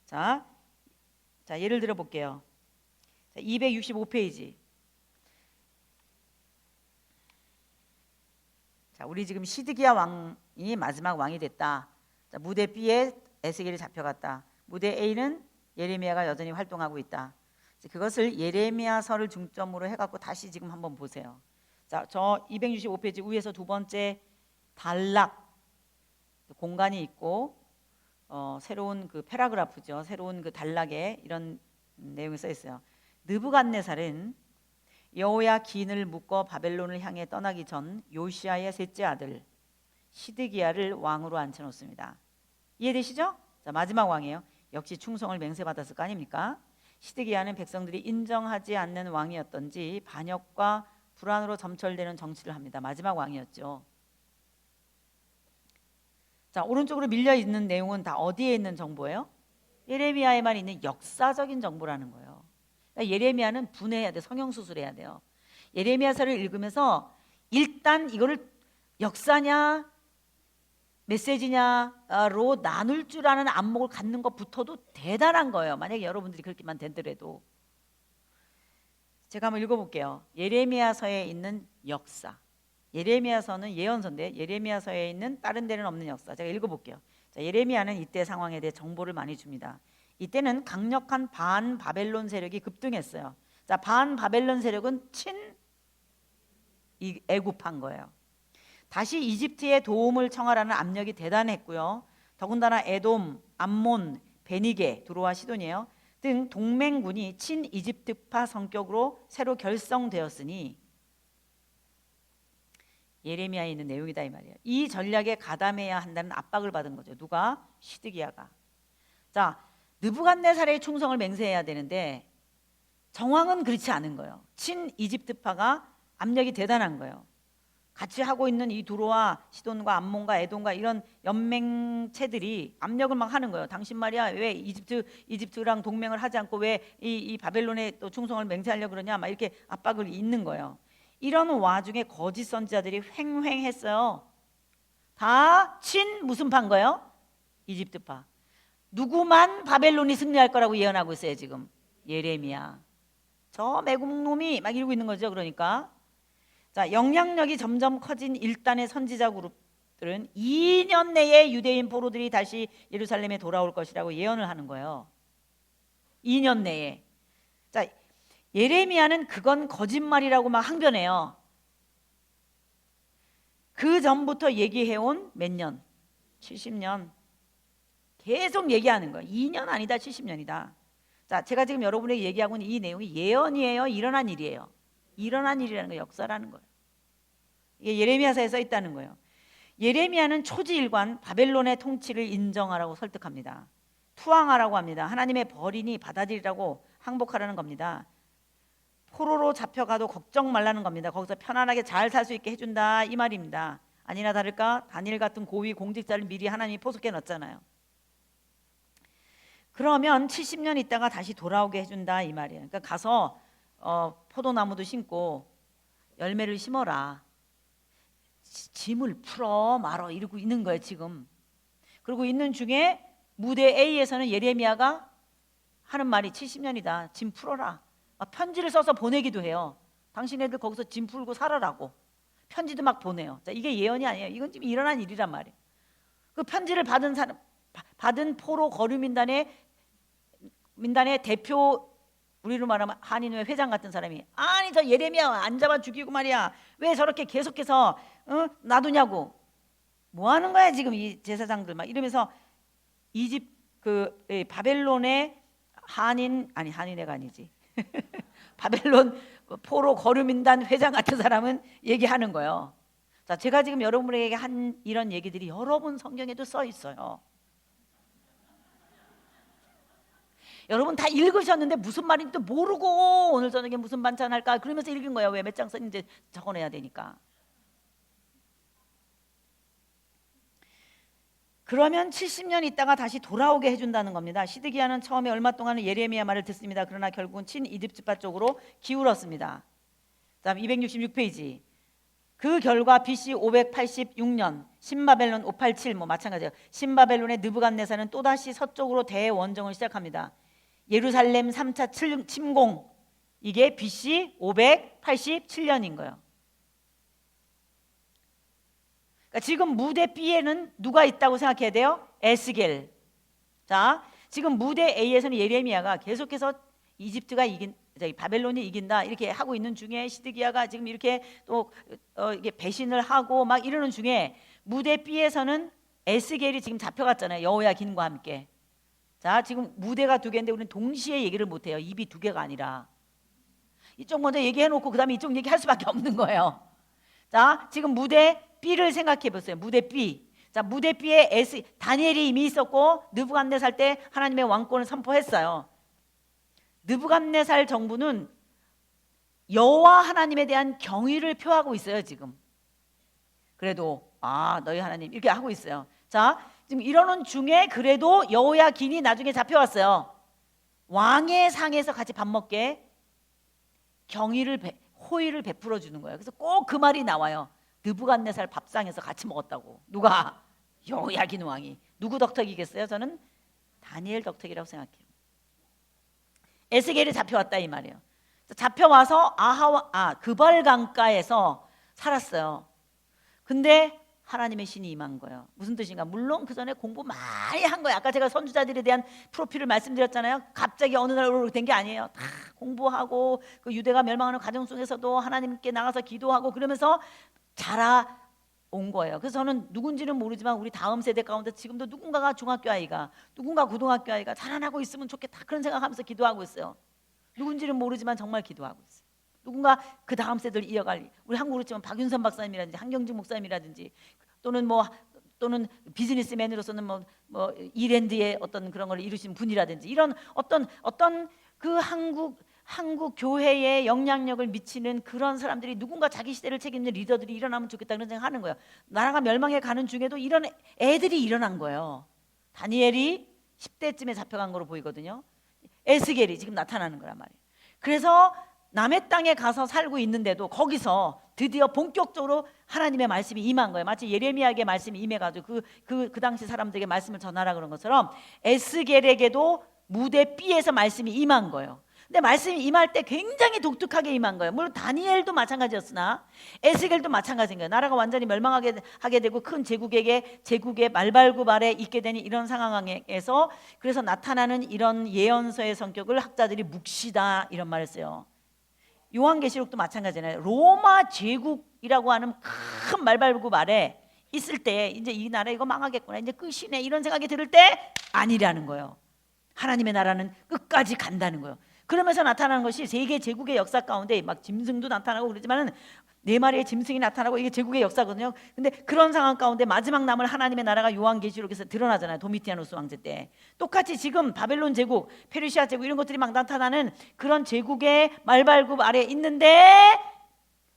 S1: 자 예를 들어 볼게요. 265페이지. 자, 우리 지금 시드기야 왕이 마지막 왕이 됐다. 자, 무대 B에 에스겔이 잡혀갔다. 무대 A는 예레미야가 여전히 활동하고 있다. 그것을 예레미야서를 중점으로 해갖고 다시 지금 한번 보세요. 자, 저 265페이지 위에서 두 번째 단락 공간이 있고 새로운 그 패러그래프죠. 새로운 그 단락에 이런 내용이 써 있어요. 느부갓네살은 여호야긴을 묶어 바벨론을 향해 떠나기 전 요시야의 셋째 아들 시드기야를 왕으로 앉혀놓습니다. 이해되시죠? 자, 마지막 왕이에요. 역시 충성을 맹세받았을 거 아닙니까? 시드기야는 백성들이 인정하지 않는 왕이었던지 반역과 불안으로 점철되는 정치를 합니다. 마지막 왕이었죠. 자, 오른쪽으로 밀려 있는 내용은 다 어디에 있는 정보예요? 예레미야에만 있는 역사적인 정보라는 거예요. 그러니까 예레미야는 분해해야 돼. 성형수술해야 돼요. 예레미야서를 읽으면서 일단 이거를 역사냐 메시지냐로 나눌 줄 아는 안목을 갖는 것부터도 대단한 거예요. 만약에 여러분들이 그렇게만 된더라도. 제가 한번 읽어볼게요. 예레미야서에 있는 역사. 예레미야서는 예언서인데 예레미야서에 있는 다른 데는 없는 역사. 제가 읽어볼게요. 자, 예레미야는 이때 상황에 대해 정보를 많이 줍니다. 이때는 강력한 반바벨론 세력이 급등했어요. 자, 반바벨론 세력은 애굽한 거예요. 다시 이집트의 도움을 청하라는 압력이 대단했고요. 더군다나 에돔, 암몬, 베니게, 두로와 시돈이에요. 등 동맹군이 친이집트파 성격으로 새로 결성되었으니 예레미야에 있는 내용이다 이 말이에요. 이 전략에 가담해야 한다는 압박을 받은 거죠. 누가? 시드기야가. 자, 느부갓네살의 충성을 맹세해야 되는데 정황은 그렇지 않은 거예요. 친이집트파가 압력이 대단한 거예요. 같이 하고 있는 이 두로와 시돈과 암몬과 에돔과 이런 연맹체들이 압력을 막 하는 거예요. 당신 말이야 왜 이집트랑 동맹을 하지 않고 왜 이 바벨론에 또 충성을 맹세하려고 그러냐 막 이렇게 압박을 있는 거예요. 이런 와중에 거짓 선지자들이 횡행했어요. 다 무슨 파인 거예요? 이집트파. 누구만 바벨론이 승리할 거라고 예언하고 있어요 지금? 예레미야. 저 매국놈이 막 이러고 있는 거죠. 그러니까 자, 영향력이 점점 커진 일단의 선지자 그룹들은 2년 내에 유대인 포로들이 다시 예루살렘에 돌아올 것이라고 예언을 하는 거예요. 2년 내에. 자, 예레미야는 그건 거짓말이라고 막 항변해요. 그 전부터 얘기해온 몇 년? 70년 계속 얘기하는 거예요. 2년 아니다 70년이다. 자, 제가 지금 여러분에게 얘기하고 있는 이 내용이 예언이에요, 일어난 일이에요? 일어난 일이라는 거예요. 역사라는 거예요. 이게 예레미야서에 써 있다는 거예요. 예레미야는 초지일관 바벨론의 통치를 인정하라고 설득합니다. 투항하라고 합니다. 하나님의 벌이니 받아들이라고 항복하라는 겁니다. 포로로 잡혀가도 걱정 말라는 겁니다. 거기서 편안하게 잘 살 수 있게 해준다 이 말입니다. 아니나 다를까 다니엘 같은 고위 공직자를 미리 하나님이 포섭해 놨잖아요. 그러면 70년 있다가 다시 돌아오게 해준다 이 말이에요. 그러니까 가서 포도나무도 심고 열매를 심어라, 짐을 풀어 말어 이러고 있는 거예요 지금. 그리고 있는 중에 무대 A에서는 예레미야가 하는 말이 70년이다 짐 풀어라, 편지를 써서 보내기도 해요. 당신네들 거기서 짐 풀고 살아라고 편지도 막 보내요. 자, 이게 예언이 아니에요. 이건 지금 일어난 일이란 말이에요. 그 편지를 받은 포로 거류민단의 대표, 우리로 말하면 한인회 회장 같은 사람이, 아니 저 예레미야 안 잡아 죽이고 말이야 왜 저렇게 계속해서 놔두냐고, 뭐 하는 거야 지금 이 제사장들 막 이러면서 바벨론의 한인회가 아니지 바벨론 포로 거류민단 회장 같은 사람은 얘기하는 거예요. 자, 제가 지금 여러분에게 한 이런 얘기들이 여러분 성경에도 써 있어요. 여러분 다 읽으셨는데 무슨 말인지도 모르고 오늘 저녁에 무슨 반찬 할까 그러면서 읽은 거예요. 왜? 몇 장 썼는지 적어내야 되니까. 그러면 70년 있다가 다시 돌아오게 해준다는 겁니다. 시드기야는 처음에 얼마 동안은 예레미야 말을 듣습니다. 그러나 결국은 친이집트파 쪽으로 기울었습니다. 다음 266페이지. 그 결과 BC 586년 신바벨론 587 마찬가지예요. 신바벨론의 느부갓네살은 또다시 서쪽으로 대원정을 시작합니다. 예루살렘 3차 침공, 이게 BC 587년인 거예요. 그러니까 지금 무대 B에는 누가 있다고 생각해야 돼요? 에스겔. 자, 지금 무대 A에서는 예레미야가 계속해서 바벨론이 이긴다 이렇게 하고 있는 중에 시드기야가 지금 이렇게 또 이게 배신을 하고 막 이러는 중에 무대 B에서는 에스겔이 지금 잡혀갔잖아요. 여호야긴과 함께. 자, 지금 무대가 두 개인데 우리는 동시에 얘기를 못해요. 입이 두 개가 아니라 이쪽 먼저 얘기해놓고 그 다음에 이쪽 얘기할 수밖에 없는 거예요. 자, 지금 무대 B를 생각해 보세요. 무대 B. 자, 무대 B에 다니엘이 이미 있었고 느부갓네살 때 하나님의 왕권을 선포했어요. 느부갓네살 정부는 여호와 하나님에 대한 경의를 표하고 있어요 지금. 그래도 너희 하나님 이렇게 하고 있어요. 자, 지금 이러는 중에 그래도 여호야긴이 나중에 잡혀왔어요. 왕의 상에서 같이 밥 먹게 호의를 베풀어 주는 거예요. 그래서 꼭 그 말이 나와요. 느부갓네살 밥상에서 같이 먹었다고. 누가? 여호야긴 왕이. 누구 덕택이겠어요? 저는 다니엘 덕택이라고 생각해요. 에스겔이 잡혀왔다 이 말이에요. 잡혀와서 그발 강가에서 살았어요. 근데 하나님의 신이 임한 거예요. 무슨 뜻인가? 물론 그 전에 공부 많이 한 거예요. 아까 제가 선지자들에 대한 프로필을 말씀드렸잖아요. 갑자기 어느 날 오르게 된 게 아니에요. 다 공부하고 그 유대가 멸망하는 과정 속에서도 하나님께 나가서 기도하고 그러면서 자라온 거예요. 그래서 저는 누군지는 모르지만 우리 다음 세대 가운데 지금도 누군가가 중학교 아이가, 누군가 고등학교 아이가 자라나고 있으면 좋겠다 그런 생각하면서 기도하고 있어요. 누군지는 모르지만 정말 기도하고 있어요. 누군가 그 다음 세대를 이어갈, 우리 한국으로 치면 박윤선 박사님이라든지 한경직 목사님이라든지 또는 비즈니스맨으로서는 뭐 이랜드의 어떤 그런 걸 이루신 분이라든지 이런 어떤 그 한국 교회에 영향력을 미치는 그런 사람들이 누군가 자기 시대를 책임지는 리더들이 일어나면 좋겠다 그런 생각하는 거예요. 나라가 멸망해 가는 중에도 이런 애들이 일어난 거예요. 다니엘이 10대쯤에 잡혀간 거로 보이거든요. 에스겔이 지금 나타나는 거란 말이에요. 그래서 남의 땅에 가서 살고 있는데도 거기서 드디어 본격적으로 하나님의 말씀이 임한 거예요. 마치 예레미야에게 말씀이 임해가지고 그 당시 사람들에게 말씀을 전하라 그런 것처럼 에스겔에게도 무대 B에서 말씀이 임한 거예요. 근데 말씀이 임할 때 굉장히 독특하게 임한 거예요. 물론 다니엘도 마찬가지였으나 에스겔도 마찬가지인 거예요. 나라가 완전히 멸망하게 되고 큰 제국의 말발굽 아래 있게 되는 이런 상황에서 그래서 나타나는 이런 예언서의 성격을 학자들이 묵시다 이런 말을 써요. 요한계시록도 마찬가지잖아요. 로마 제국이라고 하는 큰 말발굽 아래 있을 때 이제 이 나라 이거 망하겠구나, 이제 끝이네, 이런 생각이 들을 때 아니라는 거예요. 하나님의 나라는 끝까지 간다는 거예요. 그러면서 나타나는 것이 세계 제국의 역사 가운데 막 짐승도 나타나고 그러지만은 네 마리의 짐승이 나타나고 이게 제국의 역사거든요. 근데 그런 상황 가운데 마지막 남을 하나님의 나라가 요한계시록에서 드러나잖아요. 도미티아누스 왕제 때. 똑같이 지금 바벨론 제국, 페르시아 제국 이런 것들이 막 나타나는 그런 제국의 말발굽 아래에 있는데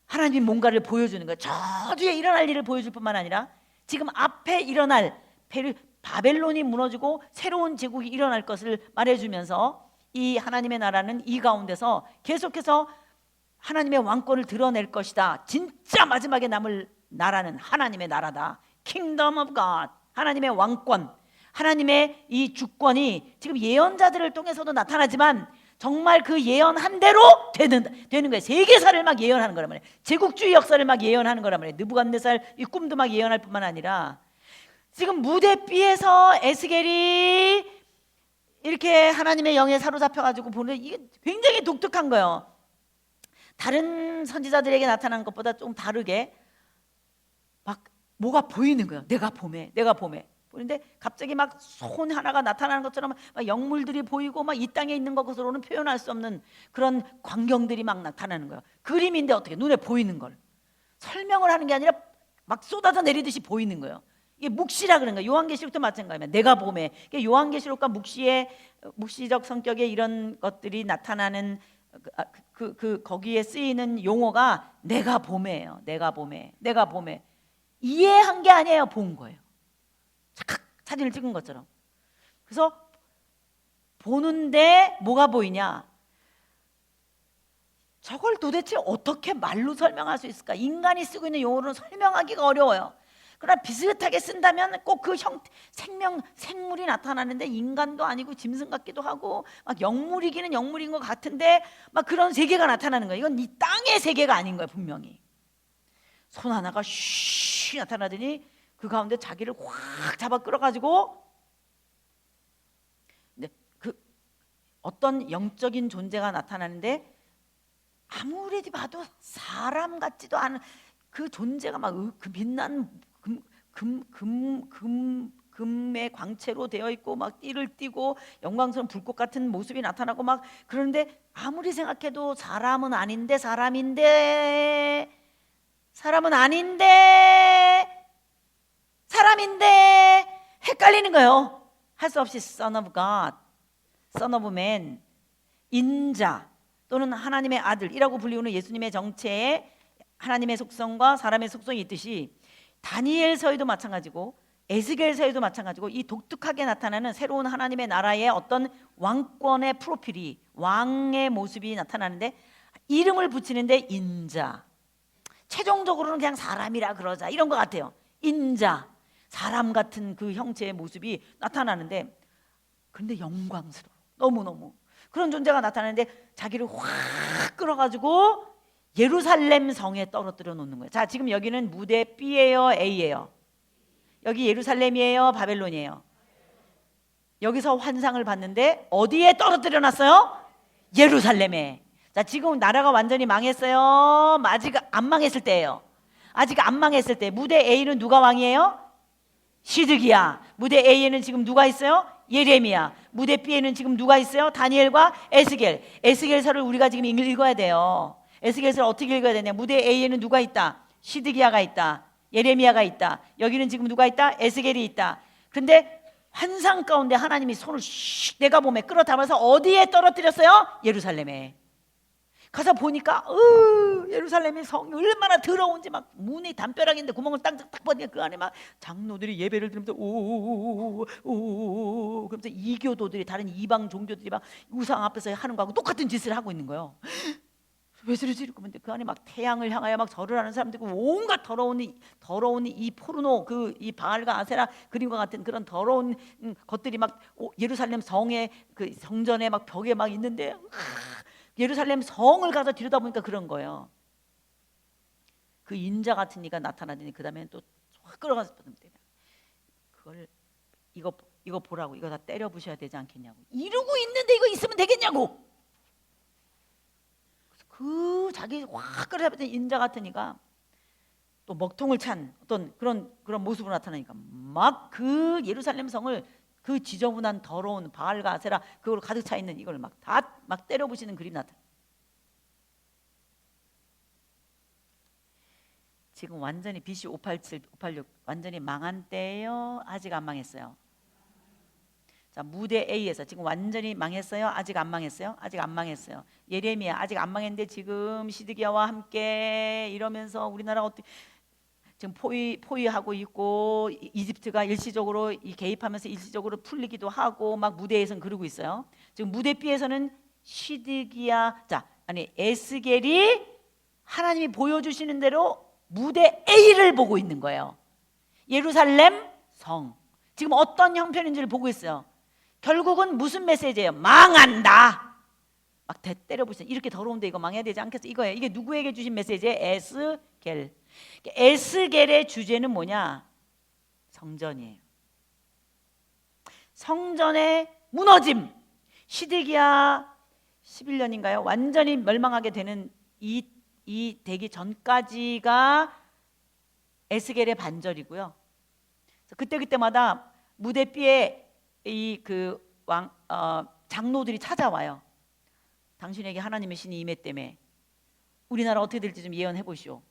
S1: 하나님이 뭔가를 보여주는 거예요. 저 뒤에 일어날 일을 보여줄 뿐만 아니라 지금 앞에 일어날 바벨론이 무너지고 새로운 제국이 일어날 것을 말해주면서 이 하나님의 나라는 이 가운데서 계속해서 하나님의 왕권을 드러낼 것이다. 진짜 마지막에 남을 나라는 하나님의 나라다. Kingdom of God, 하나님의 왕권, 하나님의 이 주권이 지금 예언자들을 통해서도 나타나지만 정말 그 예언한 대로 되는 거예요. 세계사를 막 예언하는 거란 말이에요. 제국주의 역사를 막 예언하는 거란 말이에요. 느부갓네살 이 꿈도 막 예언할 뿐만 아니라 지금 무대 B에서 에스겔이 이렇게 하나님의 영에 사로잡혀가지고 보는 이게 굉장히 독특한 거예요. 다른 선지자들에게 나타난 것보다 좀 다르게 막 뭐가 보이는 거예요. 내가 봄에 보는데 갑자기 막 손 하나가 나타나는 것처럼 막 영물들이 보이고 막 이 땅에 있는 것으로는 표현할 수 없는 그런 광경들이 막 나타나는 거예요. 그림인데 어떻게 눈에 보이는 걸 설명을 하는 게 아니라 막 쏟아져 내리듯이 보이는 거예요. 이게 묵시라 그런 거예요. 요한계시록도 마찬가지입니다. 내가 봄에 요한계시록과 묵시적 성격의 이런 것들이 나타나는 거기에 쓰이는 용어가 내가 봄에예요. 내가 봄에 이해한 게 아니에요. 본 거예요. 착 사진을 찍은 것처럼. 그래서 보는데 뭐가 보이냐? 저걸 도대체 어떻게 말로 설명할 수 있을까? 인간이 쓰고 있는 용어로는 설명하기가 어려워요. 그러나 비슷하게 쓴다면 꼭 그 생물이 나타나는데 인간도 아니고 짐승 같기도 하고 막 영물이기는 영물인 것 같은데 막 그런 세계가 나타나는 거예요. 이건 이 땅의 세계가 아닌 거예요. 분명히 손 하나가 쉬 나타나더니 그 가운데 자기를 확 잡아 끌어가지고 그 어떤 영적인 존재가 나타나는데 아무리 봐도 사람 같지도 않은 그 존재가 막 그 빛난 금의 광채로 되어 있고 막 띠를 띠고 영광스러운 불꽃 같은 모습이 나타나고 막 그런데 아무리 생각해도 사람은 아닌데 사람인데 헷갈리는 거예요. 할 수 없이 Son of God, Son of Man, 인자 또는 하나님의 아들이라고 불리우는 예수님의 정체에 하나님의 속성과 사람의 속성이 있듯이 다니엘서에도 마찬가지고 에스겔서에도 마찬가지고 이 독특하게 나타나는 새로운 하나님의 나라의 어떤 왕권의 프로필이 왕의 모습이 나타나는데 이름을 붙이는데 인자, 최종적으로는 그냥 사람이라 그러자 이런 것 같아요. 인자, 사람 같은 그 형체의 모습이 나타나는데 그런데 영광스러워. 너무너무 그런 존재가 나타나는데 자기를 확 끌어가지고 예루살렘 성에 떨어뜨려 놓는 거예요. 자, 지금 여기는 무대 B예요, A예요? 여기 예루살렘이에요, 바벨론이에요? 여기서 환상을 봤는데 어디에 떨어뜨려 놨어요? 예루살렘에. 자, 지금 나라가 완전히 망했어요? 아직 안 망했을 때예요. 아직 안 망했을 때. 무대 A는 누가 왕이에요? 시드기야. 무대 A에는 지금 누가 있어요? 예레미야. 무대 B에는 지금 누가 있어요? 다니엘과 에스겔. 에스겔서를 우리가 지금 읽어야 돼요. 에스겔서를 어떻게 읽어야 되냐? 무대 A에는 누가 있다? 시드기야가 있다. 예레미야가 있다. 여기는 지금 누가 있다? 에스겔이 있다. 그런데 환상 가운데 하나님이 손을 내가 몸에 끌어담아서 어디에 떨어뜨렸어요? 예루살렘에. 가서 보니까 예루살렘의 성이 얼마나 더러운지 막 문이 담벼락인데 구멍을 딱 보니까 그 안에 막 장로들이 예배를 드리면서 오오오오오 그러면서 이교도들이 다른 이방 종교들이 막 우상 앞에서 하는 거하고 똑같은 짓을 하고 있는 거예요. 왜 저러지? 그런데 그 안에 막 태양을 향하여 막 절을 하는 사람들이 온갖 더러운 이 포르노 이 바알과 아세라 그림과 같은 그런 더러운 것들이 막 예루살렘 성의 그 성전에 막 벽에 막 있는데 예루살렘 성을 가서 들여다보니까 그런 거예요. 그 인자 같은 이가 나타나더니 그 다음에는 또 확 끌어가서 그걸 이거 보라고, 이거 다 때려 부셔야 되지 않겠냐고, 이러고 있는데 이거 있으면 되겠냐고. 그 자기 확 끌어잡던 인자 같으니까 또 먹통을 찬 어떤 그런 모습으로 나타나니까 막 그 예루살렘 성을 그 지저분한 더러운 바알과 아세라 그걸 가득 차 있는 이걸 막 다 막 때려 부시는 그림이 나타나. 지금 완전히 BC 587, 586 완전히 망한 때예요? 아직 안 망했어요? 자, 무대 A에서 지금 완전히 망했어요? 아직 안 망했어요? 아직 안 망했어요. 예레미야 아직 안 망했는데 지금 시드기야와 함께 이러면서 우리나라가 어떻게 지금 포위하고 있고 이집트가 일시적으로 개입하면서 일시적으로 풀리기도 하고 막 무대에서는 그러고 있어요. 지금 무대 B에서는 시드기야 에스겔이 하나님이 보여주시는 대로 무대 A를 보고 있는 거예요. 예루살렘 성 지금 어떤 형편인지를 보고 있어요. 결국은 무슨 메시지예요? 망한다. 막 때려 부시는 이렇게 더러운데 이거 망해야 되지 않겠어? 이거예요. 이게 누구에게 주신 메시지예요? 에스겔. 에스겔의 주제는 뭐냐? 성전이에요. 성전의 무너짐. 시드기야 11년인가요? 완전히 멸망하게 되는 이 되기 전까지가 에스겔의 반절이고요. 그때마다 무대 B에 이 장로들이 찾아와요. 당신에게 하나님의 신이 임했다며. 우리나라 어떻게 될지 좀 예언해 보시오.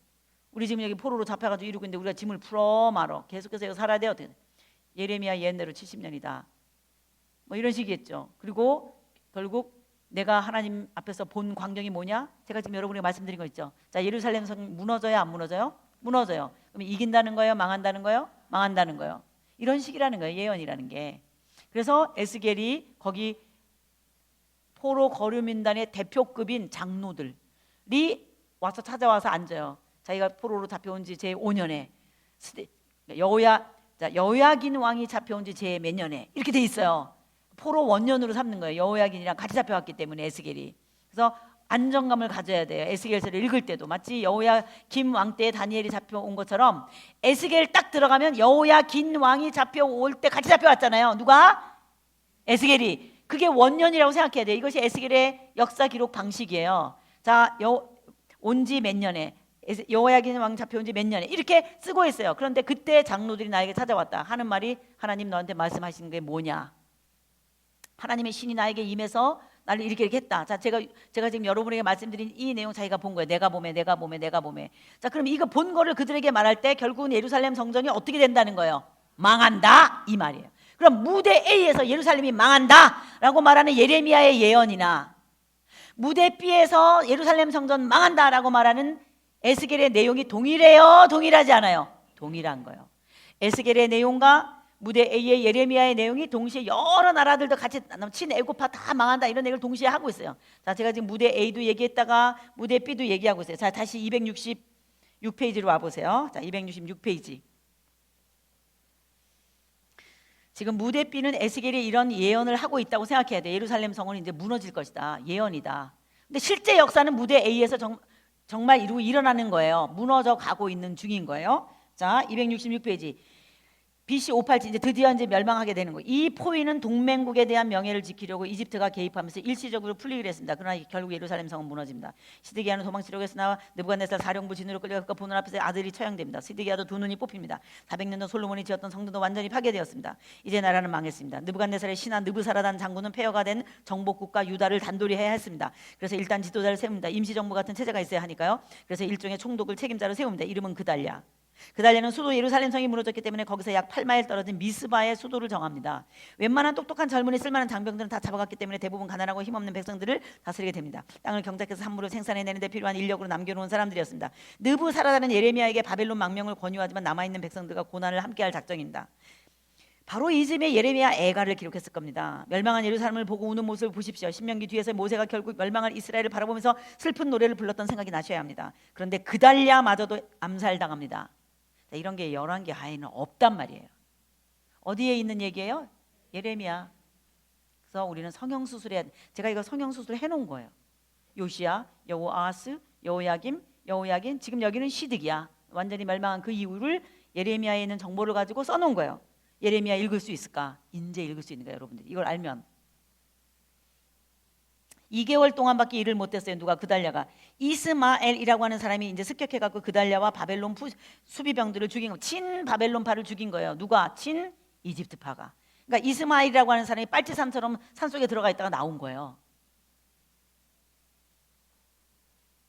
S1: 우리 지금 여기 포로로 잡혀가지고 이러고 있는데 우리가 짐을 풀어 말어. 계속해서 여기 살아야 돼요. 예레미야 예언대로 70년이다. 뭐 이런 식이겠죠. 그리고 결국 내가 하나님 앞에서 본 광경이 뭐냐? 제가 지금 여러분에게 말씀드린 거 있죠. 자, 예루살렘 성 무너져요? 안 무너져요? 무너져요. 그럼 이긴다는 거예요? 망한다는 거예요? 망한다는 거예요. 이런 식이라는 거예요. 예언이라는 게. 그래서 에스겔이 거기 포로 거류민단의 대표급인 장로들이 와서 찾아와서 앉아요. 자기가 포로로 잡혀온 지 제 5년에 여호야긴 왕이 잡혀온 지 제 몇 년에 이렇게 돼 있어요. 포로 원년으로 삼는 거예요. 여호야긴이랑 같이 잡혀왔기 때문에 에스겔이. 그래서 안정감을 가져야 돼요. 에스겔서를 읽을 때도 마치 여호야김 왕 때 다니엘이 잡혀온 것처럼 에스겔 딱 들어가면 여호야긴 왕이 잡혀올 때 같이 잡혀왔잖아요. 누가? 에스겔이. 그게 원년이라고 생각해야 돼요. 이것이 에스겔의 역사 기록 방식이에요. 자, 온 지 몇 년에 여호야긴 왕 잡혀온 지 몇 년에 이렇게 쓰고 있어요. 그런데 그때 장로들이 나에게 찾아왔다 하는 말이 하나님 너한테 말씀하시는 게 뭐냐? 하나님의 신이 나에게 임해서 나를 이렇게 했다. 자, 제가 지금 여러분에게 말씀드린 이 내용 자기가 본 거예요. 내가 보매. 자, 그럼 이거 본 거를 그들에게 말할 때 결국은 예루살렘 성전이 어떻게 된다는 거예요? 망한다 이 말이에요. 그럼 무대 A에서 예루살렘이 망한다라고 말하는 예레미야의 예언이나 무대 B에서 예루살렘 성전 망한다라고 말하는 에스겔의 내용이 동일해요? 동일하지 않아요? 동일한 거예요. 에스겔의 내용과 무대 A의 예레미야의 내용이 동시에 여러 나라들도 같이 친애고파 다 망한다 이런 얘기를 동시에 하고 있어요. 자, 제가 지금 무대 A도 얘기했다가 무대 B도 얘기하고 있어요. 자, 다시 266페이지로 와보세요. 자, 266페이지. 지금 무대 B는 에스겔이 이런 예언을 하고 있다고 생각해야 돼. 예루살렘 성은 이제 무너질 것이다. 예언이다. 근데 실제 역사는 무대 A에서 정말 이루고 일어나는 거예요. 무너져 가고 있는 중인 거예요. 자, 266페이지. BC 587 이제 드디어 이제 멸망하게 되는 거예요. 이 포위는 동맹국에 대한 명예를 지키려고 이집트가 개입하면서 일시적으로 풀리기로 했습니다. 그러나 결국 예루살렘 성은 무너집니다. 시드기야는 도망치려고 했으나 느부갓네살 사령부 진으로 끌려가 보는 앞에서 아들이 처형됩니다. 시드기야도 두 눈이 뽑힙니다. 400년 전 솔로몬이 지었던 성전도 완전히 파괴되었습니다. 이제 나라는 망했습니다. 느부갓네살의 신하 느부사라단 장군은 폐허가 된 정복국가 유다를 단돌이 해야 했습니다. 그래서 일단 지도자를 세웁니다. 임시정부 같은 체제가 있어야 하니까요. 그래서 일종의 총독을 책임자로 세웁니다. 이름은 그달랴. 그달랴는 수도 예루살렘 성이 무너졌기 때문에 거기서 약 8마일 떨어진 미스바의 수도를 정합니다. 웬만한 똑똑한 젊은이 쓸만한 장병들은 다 잡아갔기 때문에 대부분 가난하고 힘없는 백성들을 다스리게 됩니다. 땅을 경작해서 산물을 생산해내는 데 필요한 인력으로 남겨놓은 사람들이었습니다. 느부사라다는 예레미야에게 바벨론 망명을 권유하지만 남아있는 백성들과 고난을 함께할 작정입니다. 바로 이 즈음에 예레미야 애가를 기록했을 겁니다. 멸망한 예루살렘을 보고 우는 모습을 보십시오. 신명기 뒤에서 모세가 결국 멸망할 이스라엘을 바라보면서 슬픈 노래를 불렀던 생각이 나셔야 합니다. 그런데 그달랴마저도 암살당합니다. 이런 게 열왕기 하에는 없단 말이에요. 어디에 있는 얘기예요? 예레미야. 그래서 우리는 성형수술해야 돼. 제가 이거 성형수술 해놓은 거예요. 요시야, 여호아스, 여호야긴, 지금 여기는 시드기야. 완전히 멸망한 그 이유를 예레미야에 있는 정보를 가지고 써놓은 거예요. 예레미야 읽을 수 있을까? 이제 읽을 수 있는 거예요, 여러분들이. 이걸 알면. 2개월 동안밖에 일을 못했어요. 누가? 그달랴가. 이스마엘이라고 하는 사람이 이제 습격해갖고 그달랴와 바벨론 수비병들을 죽인 거, 친 바벨론파를 죽인 거예요. 누가? 친 이집트파가. 그러니까 이스마엘이라고 하는 사람이 빨치산처럼 산속에 들어가 있다가 나온 거예요.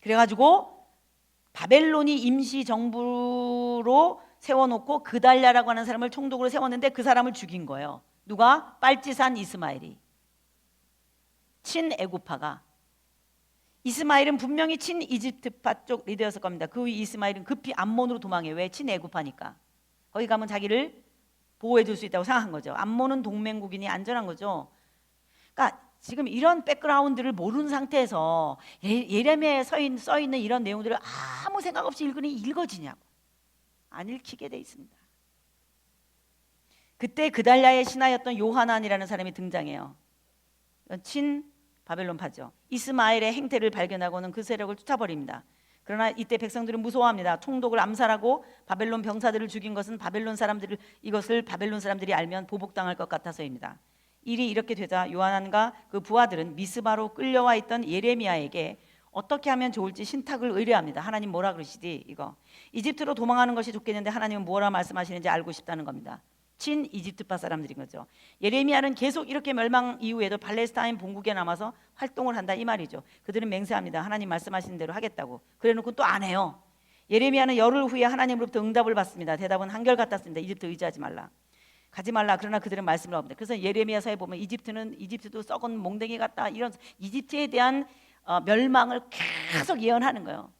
S1: 그래가지고 바벨론이 임시 정부로 세워놓고 그달랴라고 하는 사람을 총독으로 세웠는데 그 사람을 죽인 거예요. 누가? 빨치산 이스마엘이. 친애굽파가. 이스마엘은 분명히 친 이집트파 쪽 리더였을 겁니다. 그 후 이스마엘은 급히 암몬으로 도망해요. 왜? 친애굽파니까. 거기 가면 자기를 보호해 줄 수 있다고 생각한 거죠. 암몬은 동맹국이니 안전한 거죠. 그러니까 지금 이런 백그라운드를 모르는 상태에서 예레미야에 써 있는 이런 내용들을 아무 생각 없이 읽으니 읽어지냐고. 안 읽히게 돼 있습니다. 그때 그달랴의 신하였던 요하난이라는 사람이 등장해요. 친 바벨론파죠. 이스마엘의 행태를 발견하고는 그 세력을 쫓아버립니다. 그러나 이때 백성들은 무서워합니다. 총독을 암살하고 바벨론 병사들을 죽인 것은 이것을 바벨론 사람들이 알면 보복당할 것 같아서입니다. 일이 이렇게 되자 요하난과 그 부하들은 미스바로 끌려와 있던 예레미야에게 어떻게 하면 좋을지 신탁을 의뢰합니다. 하나님 뭐라 그러시지? 이거 이집트로 도망하는 것이 좋겠는데 하나님은 뭐라 말씀하시는지 알고 싶다는 겁니다. 친 이집트파 사람들인 거죠. 예레미야는 계속 이렇게 멸망 이후에도 팔레스타인 본국에 남아서 활동을 한다 이 말이죠. 그들은 맹세합니다. 하나님 말씀하신 대로 하겠다고. 그래놓고 또 안 해요. 예레미야는 열흘 후에 하나님으로부터 응답을 받습니다. 대답은 한결같았습니다. 이집트 의지하지 말라. 가지 말라. 그러나 그들은 말씀을 합니다. 그래서 예레미야서에 보면 이집트도 썩은 몽댕이 같다. 이런 이집트에 대한 멸망을 계속 예언하는 거예요.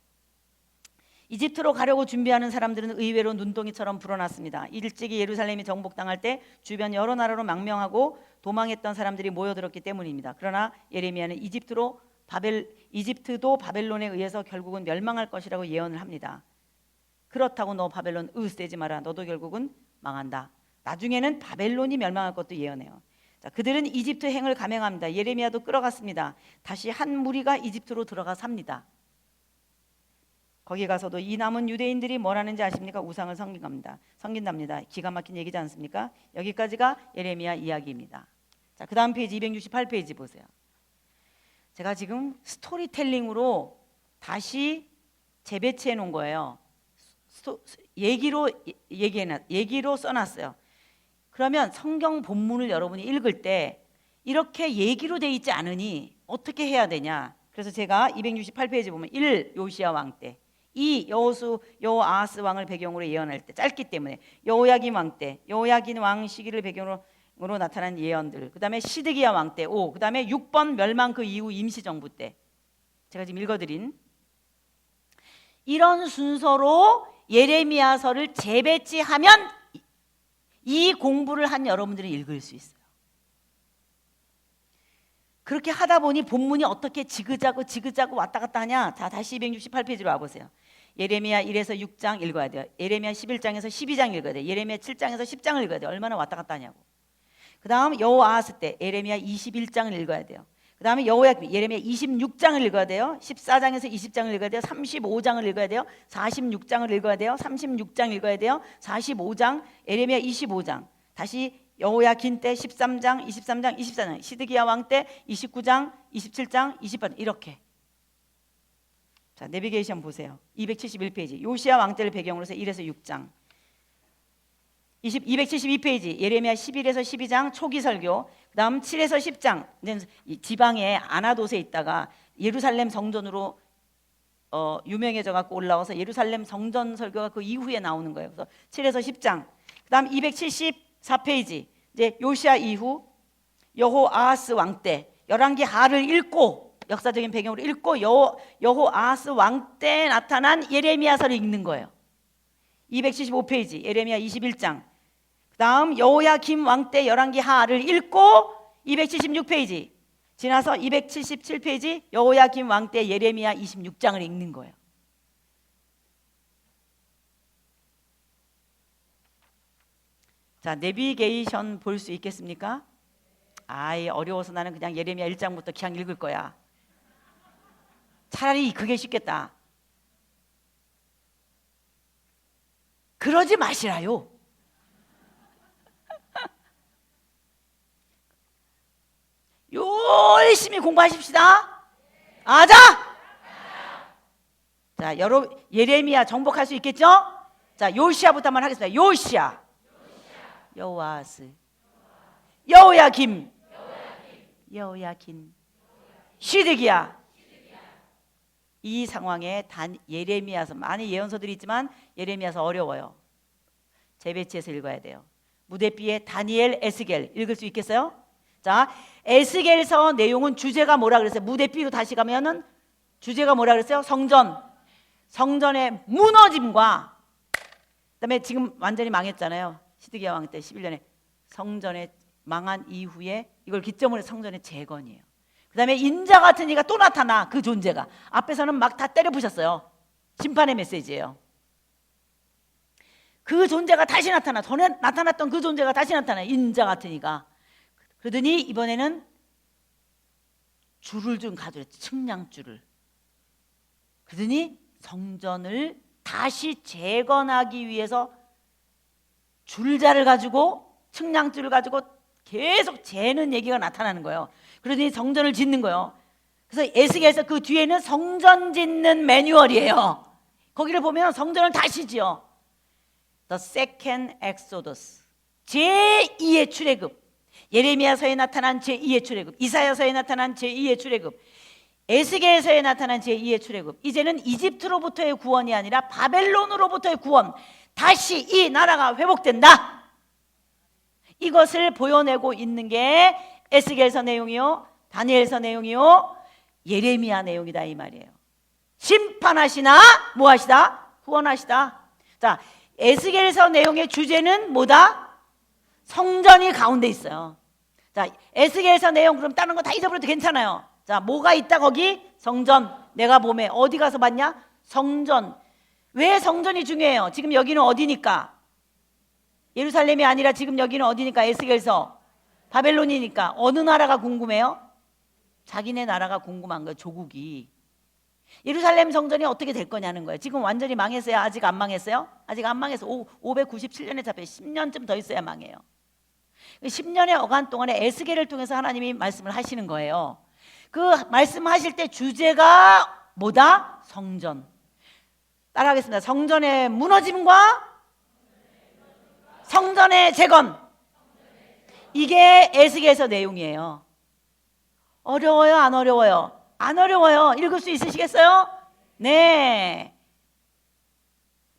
S1: 이집트로 가려고 준비하는 사람들은 의외로 눈덩이처럼 불어났습니다. 일찍이 예루살렘이 정복당할 때 주변 여러 나라로 망명하고 도망했던 사람들이 모여들었기 때문입니다. 그러나 예레미야는 이집트도 바벨론에 의해서 결국은 멸망할 것이라고 예언을 합니다. 그렇다고 너 바벨론 으스대지 마라. 너도 결국은 망한다. 나중에는 바벨론이 멸망할 것도 예언해요. 자, 그들은 이집트 행을 감행합니다. 예레미야도 끌어갔습니다. 다시 한 무리가 이집트로 들어가 삽니다. 거기 가서도 이 남은 유대인들이 뭘 하는지 아십니까? 우상을 섬긴답니다. 기가 막힌 얘기지 않습니까? 여기까지가 예레미야 이야기입니다. 자, 그 다음 페이지 268페이지 보세요. 제가 지금 스토리텔링으로 다시 재배치해 놓은 거예요. 얘기로 써놨어요. 그러면 성경 본문을 여러분이 읽을 때 이렇게 얘기로 돼 있지 않으니 어떻게 해야 되냐? 그래서 제가 268페이지 보면 1. 요시야 왕 때, 2. 여호아하스 왕을 배경으로 예언할 때, 짧기 때문에 여호야긴 왕 때, 여호야긴 왕 시기를 배경으로 나타난 예언들, 그 다음에 시드기야 왕 때, 5. 그 다음에 6번 멸망 그 이후 임시정부 때, 제가 지금 읽어드린 이런 순서로 예레미야서를 재배치하면 이 공부를 한 여러분들이 읽을 수 있어요. 그렇게 하다 보니 본문이 어떻게 지그자그 왔다 갔다 하냐? 자, 다시 268페이지로 와보세요. 예레미야 1에서 6장 읽어야 돼요. 예레미야 11장에서 12장 읽어야 돼요. 예레미야 7장에서 10장을 읽어야 돼요. 얼마나 왔다 갔다 하냐고. 그 다음 여호아하스 때 예레미야 21장을 읽어야 돼요. 그 다음에 예레미야 26장을 읽어야 돼요. 14장에서 20장을 읽어야 돼요. 35장을 읽어야 돼요. 46장을 읽어야 돼요. 36장 읽어야 돼요. 45장, 예레미야 25장. 다시 여호야긴 때 13장, 23장, 24장. 시드기야 왕 때 29장, 27장, 28장 이렇게. 자, 내비게이션 보세요. 271페이지. 요시야 왕 때를 배경으로 해서 1에서 6장. 272페이지. 예레미야 11에서 12장 초기 설교. 그다음 7에서 10장. 지방에 아나돗에 있다가 예루살렘 성전으로 유명해져 갖고 올라와서 예루살렘 성전 설교가 그 이후에 나오는 거예요. 그래서 7에서 10장. 그다음 274페이지. 이제 요시야 이후 여호아하스 왕 때 열왕기 하를 읽고 역사적인 배경으로 읽고 여호아하스 왕 때 나타난 예레미야서를 읽는 거예요. 275페이지. 예레미야 21장. 다음 여호야김 왕 때 열왕기 하를 읽고 276페이지 지나서 277페이지 여호야김 왕 때 예레미야 26장을 읽는 거예요. 자, 내비게이션 볼 수 있겠습니까? 아이, 어려워서 나는 그냥 예레미야 1장부터 그냥 읽을 거야. 차라리 그게 쉽겠다. 그러지 마시라요. 열심히 공부하십시다. 자, 예레미야 정복할 수 있겠죠? 자, 요시야부터 한번 하겠습니다. 요시야, 여호아스, 여호야김, 여호야긴, 시드기야. 이 상황에 예레미야서, 많이 예언서들이 있지만 예레미야서 어려워요. 재배치해서 읽어야 돼요. 무대비에 다니엘, 에스겔 읽을 수 있겠어요? 자, 에스겔서 내용은 주제가 뭐라 그랬어요? 무대비로 다시 가면은 주제가 뭐라 그랬어요? 성전의 무너짐과, 그다음에 지금 완전히 망했잖아요. 시드기야 왕 때 11년에 성전에 망한 이후에 이걸 기점으로 해서 성전의 재건이에요. 그다음에 인자 같은 이가 또 나타나. 그 존재가 앞에서는 막 다 때려 부셨어요. 심판의 메시지예요. 그 존재가 다시 나타나. 전에 나타났던 그 존재가 다시 나타나. 인자 같은 이가. 그러더니 이번에는 줄을 좀 가져왔지. 측량줄을. 그러더니 성전을 다시 재건하기 위해서 줄자를 가지고, 측량줄을 가지고 계속 재는 얘기가 나타나는 거예요. 그러더니 성전을 짓는 거예요. 그래서 에스겔서 그 뒤에는 성전 짓는 매뉴얼이에요. 거기를 보면 성전을 다시 지어. The Second Exodus, 제2의 출애굽. 예레미야서에 나타난 제2의 출애굽, 이사야서에 나타난 제2의 출애굽, 에스겔서에 나타난 제2의 출애굽. 이제는 이집트로부터의 구원이 아니라 바벨론으로부터의 구원, 다시 이 나라가 회복된다. 이것을 보여내고 있는 게 에스겔서 내용이요, 다니엘서 내용이요, 예레미야 내용이다 이 말이에요. 심판하시나 뭐하시다? 구원하시다. 자, 에스겔서 내용의 주제는 뭐다? 성전이 가운데 있어요. 자, 에스겔서 내용 그럼 다른 거 다 잊어버려도 괜찮아요. 자, 뭐가 있다 거기? 성전. 내가 봄에 어디 가서 봤냐? 성전. 왜 성전이 중요해요? 지금 여기는 어디니까? 예루살렘이 아니라 지금 여기는 어디니까? 에스겔서 바벨론이니까. 어느 나라가 궁금해요? 자기네 나라가 궁금한 거예요. 조국이. 예루살렘 성전이 어떻게 될 거냐는 거예요. 지금 완전히 망했어요? 아직 안 망했어요? 아직 안 망해서 597년에 잡혀요. 10년쯤 더 있어야 망해요. 10년의 어간 동안에 에스겔을 통해서 하나님이 말씀을 하시는 거예요. 그 말씀하실 때 주제가 뭐다? 성전. 따라하겠습니다. 성전의 무너짐과 성전의 재건. 이게 에스겔서 내용이에요. 어려워요? 안 어려워요? 안 어려워요. 읽을 수 있으시겠어요? 네.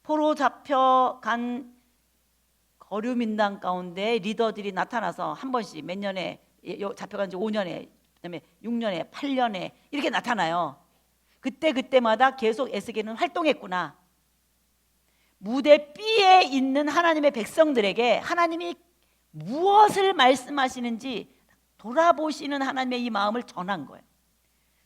S1: 포로 잡혀간 거류민당 가운데 리더들이 나타나서 한 번씩 몇 년에, 잡혀간 지 5년에, 그다음에 6년에, 8년에 이렇게 나타나요. 그때마다 계속 에스겔은 활동했구나. 무대 B에 있는 하나님의 백성들에게 하나님이 무엇을 말씀하시는지 돌아보시는 하나님의 이 마음을 전한 거예요.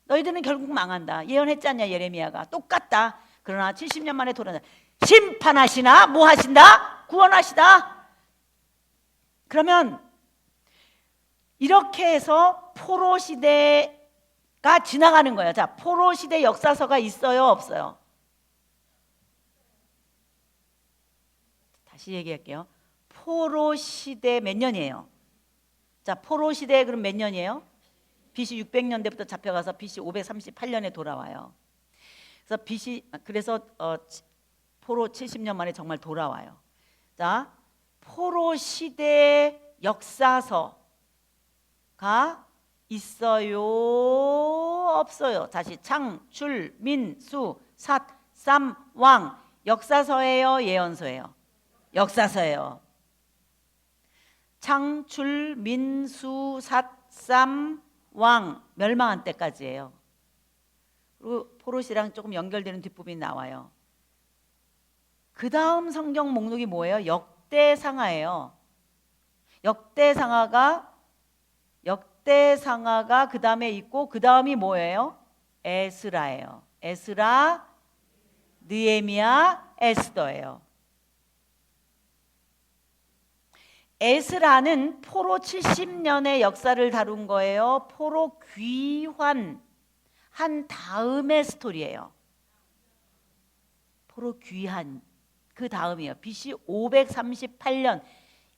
S1: 너희들은 결국 망한다. 예언했지 않냐 예레미야가. 똑같다. 그러나 70년 만에 돌아온다. 심판하시나 뭐 하신다? 구원하시다. 그러면 이렇게 해서 포로 시대가 지나가는 거예요. 자, 포로 시대 역사서가 있어요, 없어요? 다시 얘기할게요. 포로 시대 몇 년이에요? 자, 포로 시대 그럼 몇 년이에요? BC 600년대부터 잡혀가서 BC 538년에 돌아와요. 그래서 포로 70년 만에 정말 돌아와요. 자, 포로 시대 역사서가 있어요, 없어요? 다시 창, 출, 민, 수, 삿, 쌈, 왕. 역사서예요, 예언서예요? 역사서예요. 창, 출, 민, 수, 삿, 쌈, 왕. 멸망한 때까지예요. 그리고 포로시랑 조금 연결되는 뒷부분이 나와요. 그 다음 성경 목록이 뭐예요? 역대상하예요. 역대상하가 그 다음에 있고, 그 다음이 뭐예요? 에스라예요. 에스라, 느헤미야, 에스더예요. 에스라는 포로 70년의 역사를 다룬 거예요. 포로 귀환한 다음의 스토리예요. 포로 귀환 그 다음이에요. BC 538년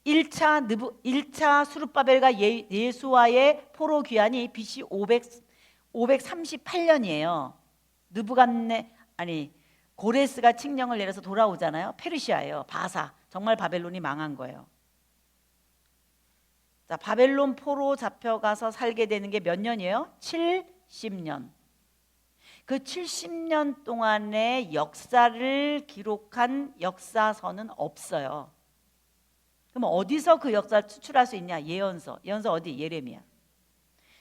S1: 1차 수룹바벨과 예수와의 포로 귀환이 BC 538년이에요. 고레스가 칙령을 내려서 돌아오잖아요. 페르시아예요. 바사. 정말 바벨론이 망한 거예요. 자, 바벨론 포로 잡혀가서 살게 되는 게 몇 년이에요? 70년. 그 70년 동안의 역사를 기록한 역사서는 없어요. 그럼 어디서 그 역사를 추출할 수 있냐? 예언서. 예언서 어디? 예레미야.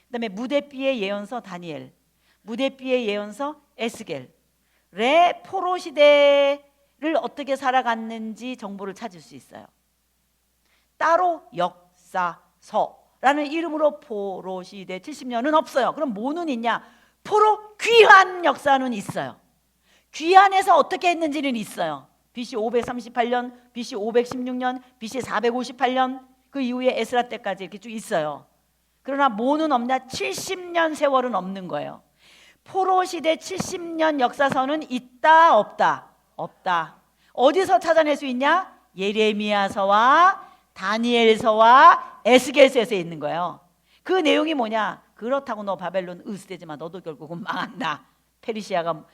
S1: 그다음에 무대비의 예언서 다니엘. 무대비의 예언서 에스겔. 래 포로 시대를 어떻게 살아갔는지 정보를 찾을 수 있어요. 따로 역사서라는 이름으로 포로 시대 70년은 없어요. 그럼 뭐는 있냐? 포로 귀환 역사는 있어요. 귀환해서 어떻게 했는지는 있어요. BC 538년, BC 516년, BC 458년, 그 이후에 에스라 때까지 이렇게 쭉 있어요. 그러나 뭐는 없냐? 70년 세월은 없는 거예요. 포로 시대 70년 역사서는 있다 없다? 없다. 어디서 찾아낼 수 있냐? 예레미야서와 다니엘서와 에스겔서에서 있는 거예요. 그 내용이 뭐냐? 그렇다고 너 바벨론 으스대지만 너도 결국은 망한다. 페르시아가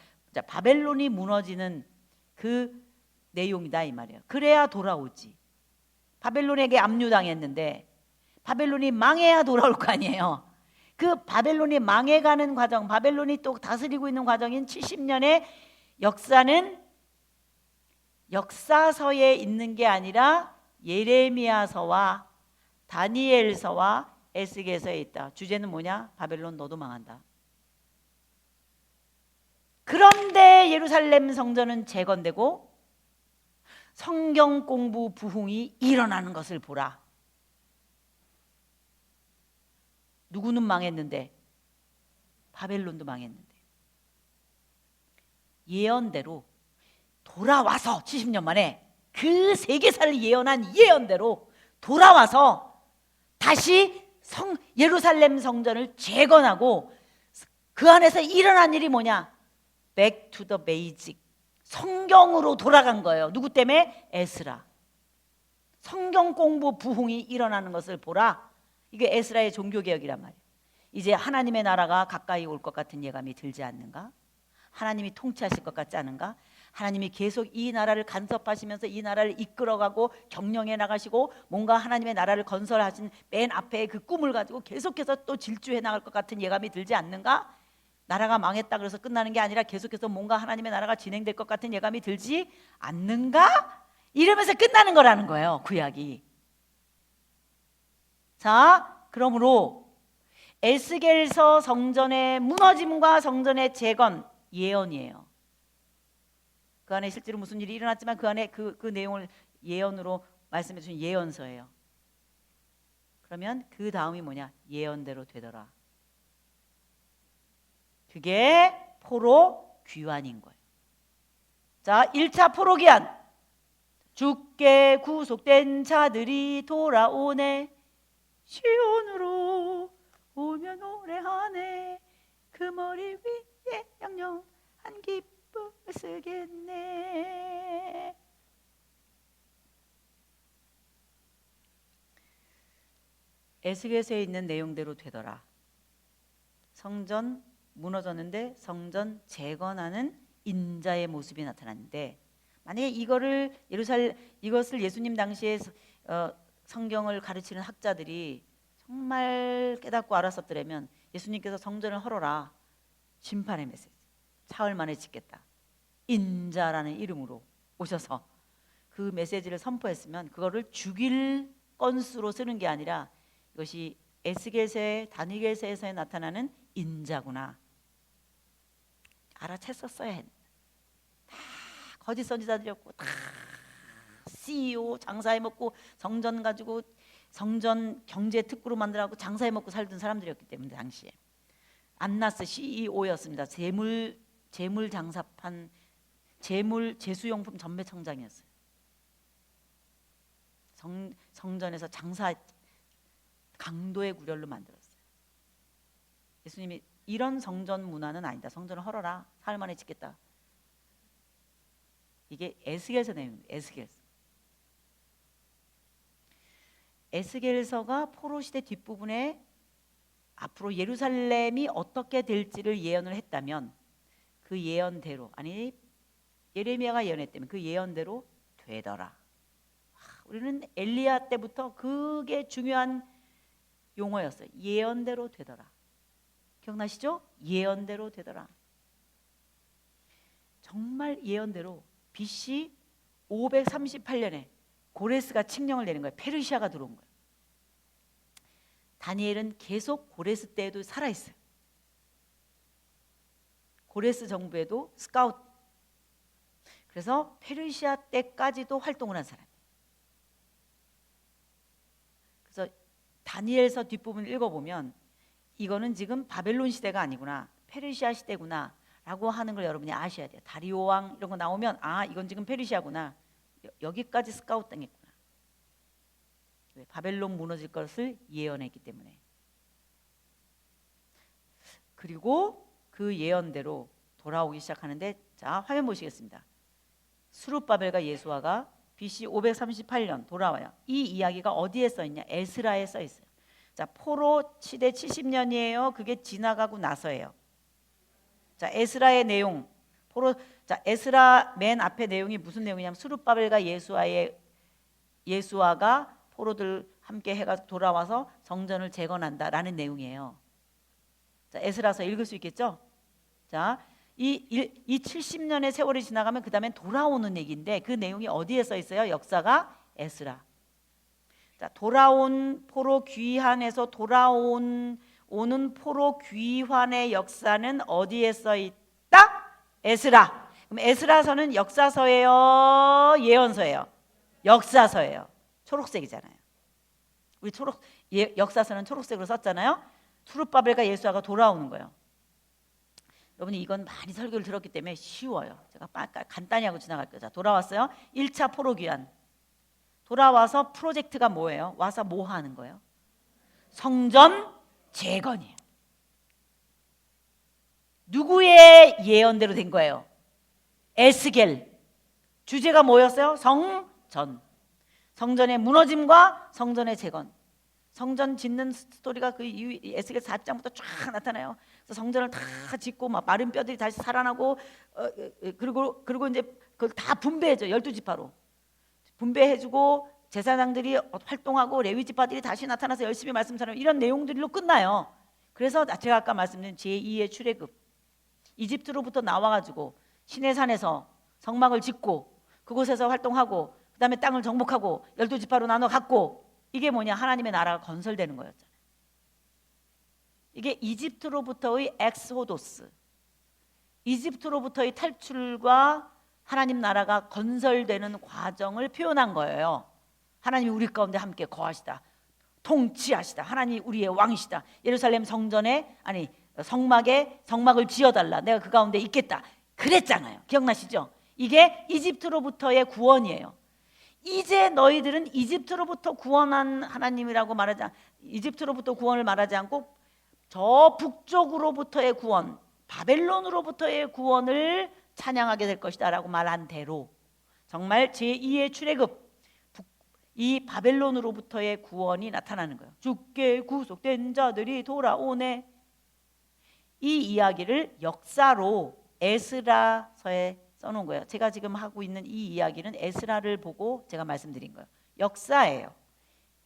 S1: 바벨론이 무너지는 그 내용이다 이 말이에요. 그래야 돌아오지. 바벨론에게 압류당했는데 바벨론이 망해야 돌아올 거 아니에요. 그 바벨론이 망해가는 과정, 바벨론이 또 다스리고 있는 과정인 70년의 역사는 역사서에 있는 게 아니라 예레미야서와 다니엘서와 에스겔서에 있다. 주제는 뭐냐? 바벨론 너도 망한다. 그런데 예루살렘 성전은 재건되고 성경 공부 부흥이 일어나는 것을 보라. 누구는 망했는데? 바벨론도 망했는데. 예언대로 돌아와서 70년 만에 그 세계사를 예언한 예언대로 돌아와서 다시 예루살렘 성전을 재건하고 그 안에서 일어난 일이 뭐냐? Back to the basic. 성경으로 돌아간 거예요. 누구 때문에? 에스라. 성경 공부 부흥이 일어나는 것을 보라. 이게 에스라의 종교개혁이란 말이에요. 이제 하나님의 나라가 가까이 올 것 같은 예감이 들지 않는가? 하나님이 통치하실 것 같지 않은가? 하나님이 계속 이 나라를 간섭하시면서 이 나라를 이끌어가고 경영해 나가시고 뭔가 하나님의 나라를 건설하신 맨 앞에 그 꿈을 가지고 계속해서 또 질주해 나갈 것 같은 예감이 들지 않는가? 나라가 망했다 그래서 끝나는 게 아니라 계속해서 뭔가 하나님의 나라가 진행될 것 같은 예감이 들지 않는가? 이러면서 끝나는 거라는 거예요, 구약이. 자, 그러므로 에스겔서 성전의 무너짐과 성전의 재건 예언이에요. 그 안에 실제로 무슨 일이 일어났지만 그 안에 그 내용을 예언으로 말씀해 주신 예언서예요. 그러면 그 다음이 뭐냐? 예언대로 되더라. 그게 포로 귀환인 거예요. 자, 1차 포로 귀환. 주께 구속된 자들이 돌아오네. 시온으로 오면 노래하네. 그 머리 위에 영영한 기쁨을 쓰겠네. 에스겔서에 있는 내용대로 되더라. 성전 무너졌는데 성전 재건하는 인자의 모습이 나타났는데, 만약에 이것을 예수님 당시에 성경을 가르치는 학자들이 정말 깨닫고 알았었더라면 예수님께서 성전을 헐어라, 심판의 메시지, 사흘 만에 짓겠다, 인자라는 이름으로 오셔서 그 메시지를 선포했으면 그거를 죽일 건수로 쓰는 게 아니라 이것이 에스겔서의 다니엘서에 나타나는 인자구나, 알아챘었어야 했는데 다 거짓 선지자들이었고 다 CEO 장사해먹고 성전 가지고 성전 경제 특구로 만들어갖고 장사해먹고 살던 사람들이었기 때문에 당시에 안나스 CEO였습니다. 재물 장사판 제수용품 전매청장이었어요. 성전에서 장사 강도의 구렬로 만들었어요. 예수님이 이런 성전 문화는 아니다. 성전을 헐어라. 사흘 만에 짓겠다. 이게 에스겔서 내용입니다. 에스겔서가 포로 시대 뒷부분에 앞으로 예루살렘이 어떻게 될지를 예언을 했다면 그 예언대로, 아니 예레미야가 예언했다면 그 예언대로 되더라. 우리는 엘리야 때부터 그게 중요한 용어였어요. 예언대로 되더라. 기억나시죠? 예언대로 되더라. 정말 예언대로 BC 538년에 고레스가 칙령을 내린 거예요. 페르시아가 들어온 거예요. 다니엘은 계속 고레스 때에도 살아있어요. 고레스 정부에도 스카우트. 그래서 페르시아 때까지도 활동을 한 사람이에요. 그래서 다니엘서 뒷부분 읽어보면 이거는 지금 바벨론 시대가 아니구나, 페르시아 시대구나 라고 하는 걸 여러분이 아셔야 돼요. 다리오 왕 이런 거 나오면 아, 이건 지금 페르시아구나. 여기까지 스카우트 당했구나. 왜? 바벨론 무너질 것을 예언했기 때문에. 그리고 그 예언대로 돌아오기 시작하는데, 자, 화면 보시겠습니다. 스룹바벨과 예수아가 BC 538년 돌아와요. 이 이야기가 어디에 써 있냐? 에스라에 써 있어요. 자, 포로 시대 70년이에요. 그게 지나가고 나서예요. 자, 에스라의 내용. 자, 에스라 맨 앞에 내용이 무슨 내용이냐면 스룹바벨과 예수아가 포로들 함께 해가 돌아와서 성전을 재건한다라는 내용이에요. 자, 에스라서 읽을 수 있겠죠? 자, 이 70년의 세월이 지나가면 그 다음엔 돌아오는 얘기인데 그 내용이 어디에 써 있어요? 역사가 에스라. 자, 돌아온 포로 귀환에서 오는 포로 귀환의 역사는 어디에 써 있다? 에스라. 그럼 에스라서는 역사서예요? 예언서예요? 역사서예요. 초록색이잖아요. 우리 역사서는 초록색으로 썼잖아요. 스룹바벨과 예수아가 돌아오는 거예요. 여러분이 이건 많이 설교를 들었기 때문에 쉬워요. 제가 간단히 하고 지나갈 거예요. 자, 돌아왔어요. 1차 포로 귀환. 돌아와서 프로젝트가 뭐예요? 와서 뭐 하는 거예요? 성전 재건이에요. 누구의 예언대로 된 거예요? 에스겔. 주제가 뭐였어요? 성전. 성전의 무너짐과 성전의 재건. 성전 짓는 스토리가 그 에스겔 4장부터 쫙 나타나요. 그래서 성전을 다 짓고 막 마른 뼈들이 다시 살아나고 그리고 이제 그걸 다 분배해줘. 12지파로 분배해주고 제사장들이 활동하고 레위 지파들이 다시 나타나서 열심히 말씀 전하고 이런 내용들로 끝나요. 그래서 제가 아까 말씀드린 제2의 출애굽, 이집트로부터 나와가지고 시내산에서 성막을 짓고 그곳에서 활동하고 그 다음에 땅을 정복하고 12지파로 나눠 갖고, 이게 뭐냐? 하나님의 나라가 건설되는 거였잖아요. 이게 이집트로부터의 엑소도스, 이집트로부터의 탈출과 하나님 나라가 건설되는 과정을 표현한 거예요. 하나님이 우리 가운데 함께 거하시다, 통치하시다, 하나님이 우리의 왕이시다, 예루살렘 성전에 성막을 지어달라, 내가 그 가운데 있겠다 그랬잖아요. 기억나시죠? 이게 이집트로부터의 구원이에요. 이제 너희들은 이집트로부터 구원한 하나님이라고 이집트로부터 구원을 말하지 않고 저 북쪽으로부터의 구원, 바벨론으로부터의 구원을 찬양하게 될 것이다 라고 말한 대로 정말 제2의 출애굽, 이 바벨론으로부터의 구원이 나타나는 거예요. 주께 구속된 자들이 돌아오네. 이 이야기를 역사로 에스라서에 써놓은 거예요. 제가 지금 하고 있는 이 이야기는 에스라를 보고 제가 말씀드린 거예요. 역사예요.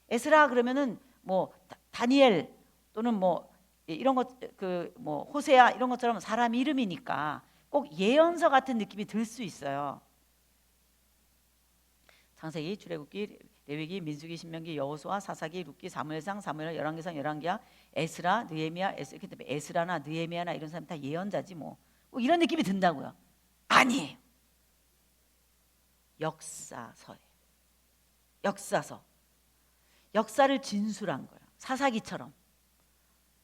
S1: 에스라 그러면은 뭐 다니엘 또는 뭐 이런 것, 뭐 호세아 이런 것처럼 사람 이름이니까 꼭 예언서 같은 느낌이 들 수 있어요. 창세기, 출애굽기, 레위기, 민수기, 신명기, 여호수아, 사사기, 룻기, 사무엘상, 사무엘, 열왕기상, 열왕기야, 에스라, 느헤미야, 에스라나 느헤미야나 이런 사람 다 예언자지 뭐 이런 느낌이 든다고요. 아니에요. 역사서예요. 역사서. 역사를 진술한 거예요. 사사기처럼.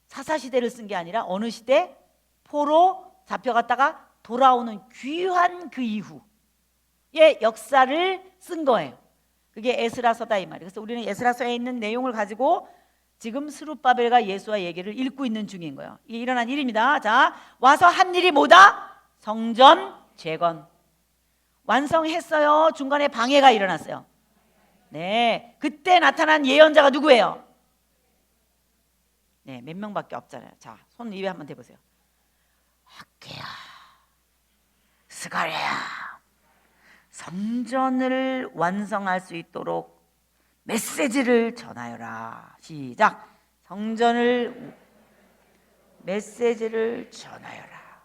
S1: 사사시대를 쓴 게 아니라 어느 시대? 포로 잡혀갔다가 돌아오는 귀한 그 이후의 역사를 쓴 거예요. 그게 에스라서다 이 말이에요. 그래서 우리는 에스라서에 있는 내용을 가지고 지금 스룹바벨과 예수와 얘기를 읽고 있는 중인 거예요. 이게 일어난 일입니다. 자, 와서 한 일이 뭐다? 성전 재건. 완성했어요. 중간에 방해가 일어났어요. 네, 그때 나타난 예언자가 누구예요? 네, 몇 명밖에 없잖아요. 자, 손 입에 한번 대보세요. 학계야, 스가랴, 성전을 완성할 수 있도록 메시지를 전하여라. 시작. 메시지를 전하여라.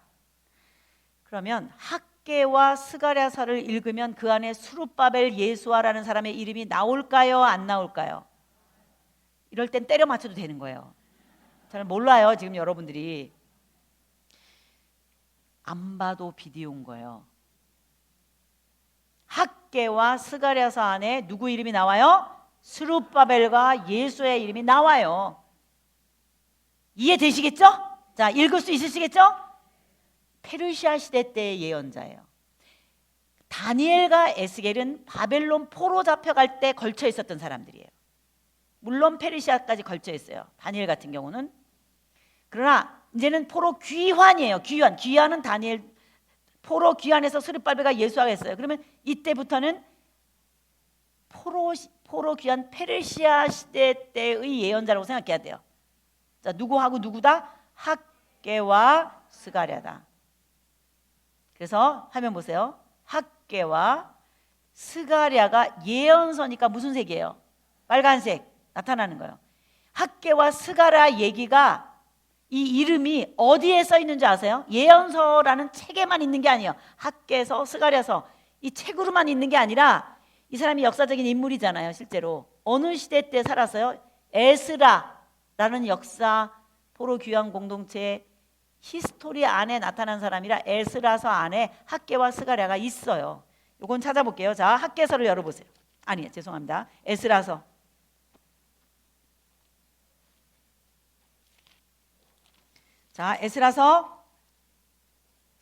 S1: 그러면 학개와 스가랴서를 읽으면 그 안에 스룹바벨 예수아라는 사람의 이름이 나올까요? 안 나올까요? 이럴 땐 때려 맞춰도 되는 거예요. 저는 몰라요. 지금 여러분들이 안 봐도 비디오인 거예요. 학개와 스가랴서 안에 누구 이름이 나와요? 스룹바벨과 예수의 이름이 나와요. 이해되시겠죠? 자, 읽을 수 있으시겠죠? 페르시아 시대 때의 예언자예요. 다니엘과 에스겔은 바벨론 포로 잡혀갈 때 걸쳐 있었던 사람들이에요. 물론 페르시아까지 걸쳐 있어요. 다니엘 같은 경우는. 그러나 이제는 포로 귀환이에요. 귀환은 다니엘 포로 귀환해서 스룹바벨과 예수아가 했어요. 그러면 이때부터는 포로 귀환 페르시아 시대 때의 예언자라고 생각해야 돼요. 자, 누구하고 누구다? 학개와 스가랴다. 그래서 화면 보세요. 학개와 스가랴가 예언서니까 무슨 색이에요? 빨간색 나타나는 거예요. 학개와 스가랴 얘기가 이 이름이 어디에 써 있는 줄 아세요? 예언서라는 책에만 있는 게 아니에요. 학개서, 스가랴서 이 책으로만 있는 게 아니라 이 사람이 역사적인 인물이잖아요. 실제로 어느 시대 때 살았어요? 에스라라는 역사 포로 귀환 공동체의 히스토리 안에 나타난 사람이라 에스라서 안에 학개와 스가랴가 있어요. 요건 찾아볼게요. 자, 학개서를 열어보세요. 아니, 죄송합니다. 에스라서. 자, 에스라서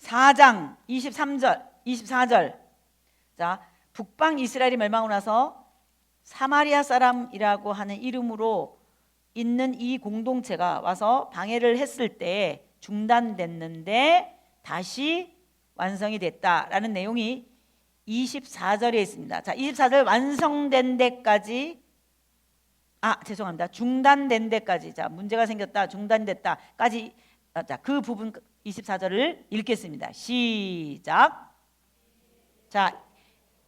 S1: 4장 23절, 24절. 자, 북방 이스라엘이 멸망하고 나서 사마리아 사람이라고 하는 이름으로 있는 이 공동체가 와서 방해를 했을 때 중단됐는데 다시 완성이 됐다라는 내용이 24절에 있습니다. 자, 24절 완성된 데까지 죄송합니다. 중단된 데까지. 자, 문제가 생겼다. 중단됐다까지. 자, 그 부분 24절을 읽겠습니다. 시작. 자,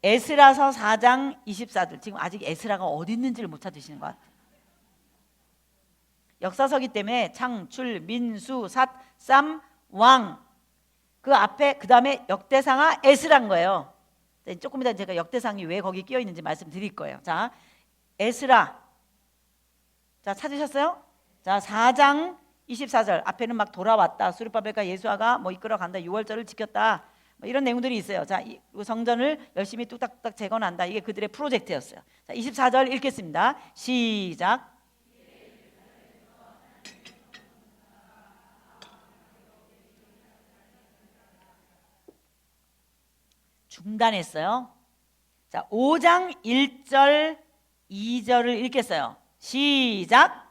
S1: 에스라서 4장 24절. 지금 아직 에스라가 어디 있는지를 못 찾으시는 것 같아요. 역사서기 때문에 창출, 민수, 삿, 쌈, 왕. 그 앞에 그 다음에 역대상하 에스라인 거예요. 조금 이따 제가 역대상이 왜 거기 끼어 있는지 말씀드릴 거예요. 자, 에스라. 자, 찾으셨어요? 자, 4장 24절 앞에는 막 돌아왔다. 스룹바벨과 예수아가 뭐 이끌어간다. 6월절을 지켰다. 뭐 이런 내용들이 있어요. 자, 이 성전을 열심히 뚝딱뚝딱 재건한다. 이게 그들의 프로젝트였어요. 자, 24절 읽겠습니다. 시작. 중단했어요. 자, 5장 1절 2절을 읽겠어요. 시작.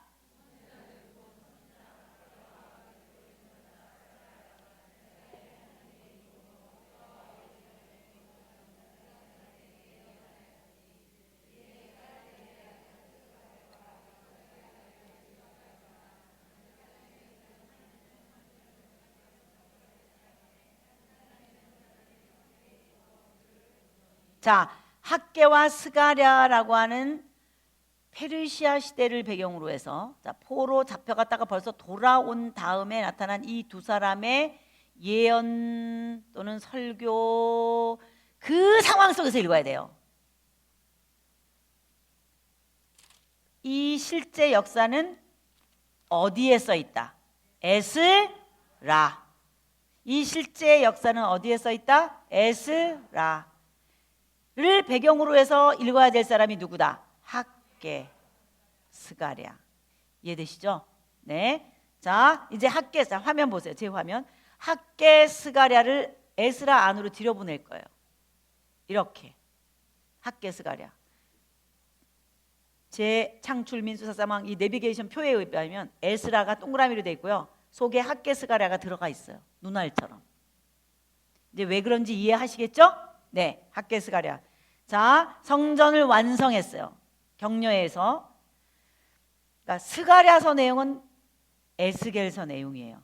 S1: 자, 학개와 스가랴라고 하는 페르시아 시대를 배경으로 해서 자, 포로 잡혀갔다가 벌써 돌아온 다음에 나타난 이 두 사람의 예언 또는 설교 그 상황 속에서 읽어야 돼요. 이 실제 역사는 어디에 써 있다? 에스라. 이 실제 역사는 어디에 써 있다? 에스라. 를 배경으로 해서 읽어야 될 사람이 누구다? 학개, 스가랴. 이해되시죠? 네. 자, 이제 학개, 자, 화면 보세요. 제 화면. 학개, 스가랴를 에스라 안으로 들여보낼 거예요. 이렇게. 학개, 스가랴. 제 창출 민수사사망 이 내비게이션 표에 의하면 에스라가 동그라미로 되어 있고요. 속에 학개, 스가랴가 들어가 있어요. 눈알처럼. 이제 왜 그런지 이해하시겠죠? 네, 학개, 스가랴. 자, 성전을 완성했어요. 격려에서. 그러니까 스가랴서 내용은 에스겔서 내용이에요.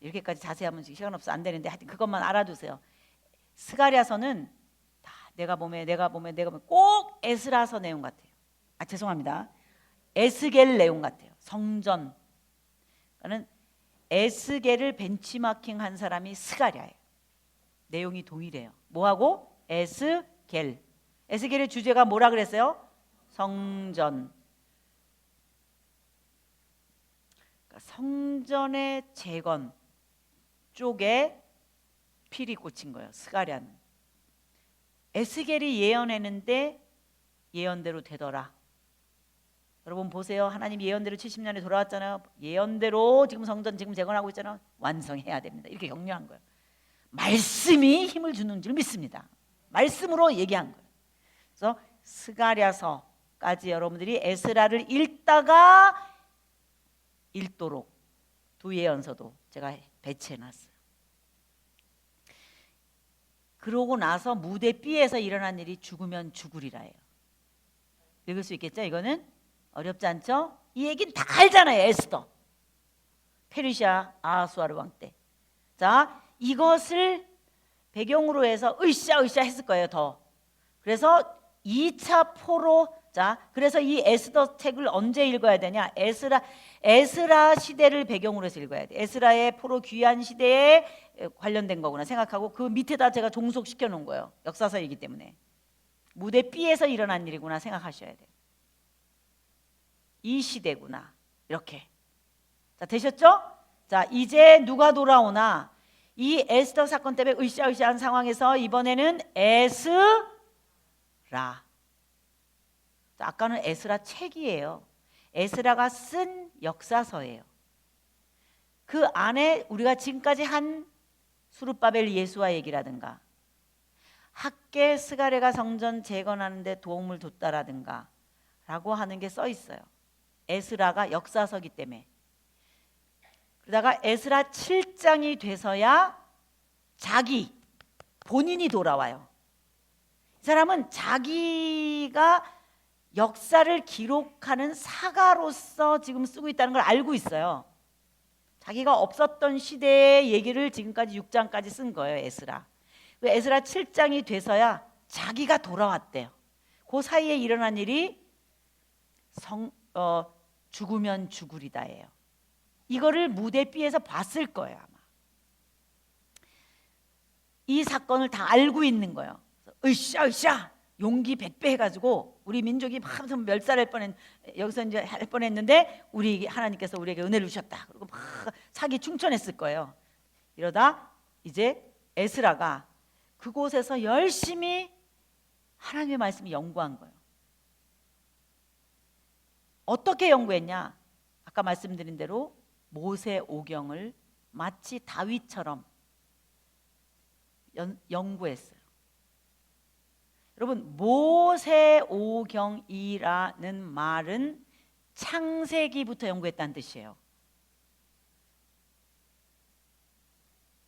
S1: 이렇게까지 자세히 하면 시간 없어 안 되는데 하여튼 그것만 알아두세요. 스가랴서는 다 내가 보면 꼭 에스라서 내용 같아요. 죄송합니다. 에스겔 내용 같아요. 성전. 그러니까는 에스겔을 벤치마킹한 사람이 스가랴예요. 내용이 동일해요. 뭐하고? 에스겔. 에스겔의 주제가 뭐라 그랬어요? 성전. 그러니까 성전의 재건 쪽에 필이 꽂힌 거예요. 스가랴는. 에스겔이 예언했는데 예언대로 되더라. 여러분 보세요. 하나님 예언대로 70년에 돌아왔잖아요. 예언대로 지금 성전 지금 재건하고 있잖아요. 완성해야 됩니다. 이렇게 격려한 거예요. 말씀이 힘을 주는 줄 믿습니다. 말씀으로 얘기한 거예요. 그래서 스가랴서까지 여러분들이 에스라를 읽다가 읽도록 두 예언서도 제가 배치해놨어요. 그러고 나서 무대 B에서 일어난 일이 죽으면 죽으리라예요. 읽을 수 있겠죠? 이거는 어렵지 않죠? 이 얘기는 다 알잖아요. 에스더 페르시아 아하수아르 왕 때. 자, 이것을 배경으로 해서 으쌰으쌰 했을 거예요. 더. 그래서 2차 포로. 자, 그래서 이 에스더 책을 언제 읽어야 되냐? 에스라 시대를 배경으로 해서 읽어야 돼. 에스라의 포로 귀환 시대에 관련된 거구나 생각하고 그 밑에다 제가 종속시켜 놓은 거예요. 역사서이기 때문에. 무대 B에서 일어난 일이구나 생각하셔야 돼요. 이 시대구나. 이렇게. 자, 되셨죠? 자, 이제 누가 돌아오나? 이 에스더 사건 때문에 으쌰으쌰한 상황에서 이번에는 에스라. 자, 아까는 에스라 책이에요. 에스라가 쓴 역사서예요. 그 안에 우리가 지금까지 한 수룹바벨 예수와 얘기라든가 학계 스가랴가 성전 재건하는 데 도움을 줬다라든가 라고 하는 게 써 있어요. 에스라가 역사서기 때문에. 그러다가 에스라 7장이 돼서야 본인이 돌아와요. 이 사람은 자기가 역사를 기록하는 사가로서 지금 쓰고 있다는 걸 알고 있어요. 자기가 없었던 시대의 얘기를 지금까지 6장까지 쓴 거예요. 에스라. 에스라 7장이 돼서야 자기가 돌아왔대요. 그 사이에 일어난 일이 죽으면 죽으리다예요. 이거를 무대 B에서 봤을 거예요. 아마. 이 사건을 다 알고 있는 거예요. 으쌰으쌰 용기 100배 해가지고 우리 민족이 막 멸살할 여기서 이제 할 뻔했는데 우리 하나님께서 우리에게 은혜를 주셨다. 그리고 막 사기 충천했을 거예요. 이러다 이제 에스라가 그곳에서 열심히 하나님의 말씀을 연구한 거예요. 어떻게 연구했냐? 아까 말씀드린 대로 모세오경을 마치 다윗처럼 연구했어요. 여러분, 모세오경이라는 말은 창세기부터 연구했다는 뜻이에요.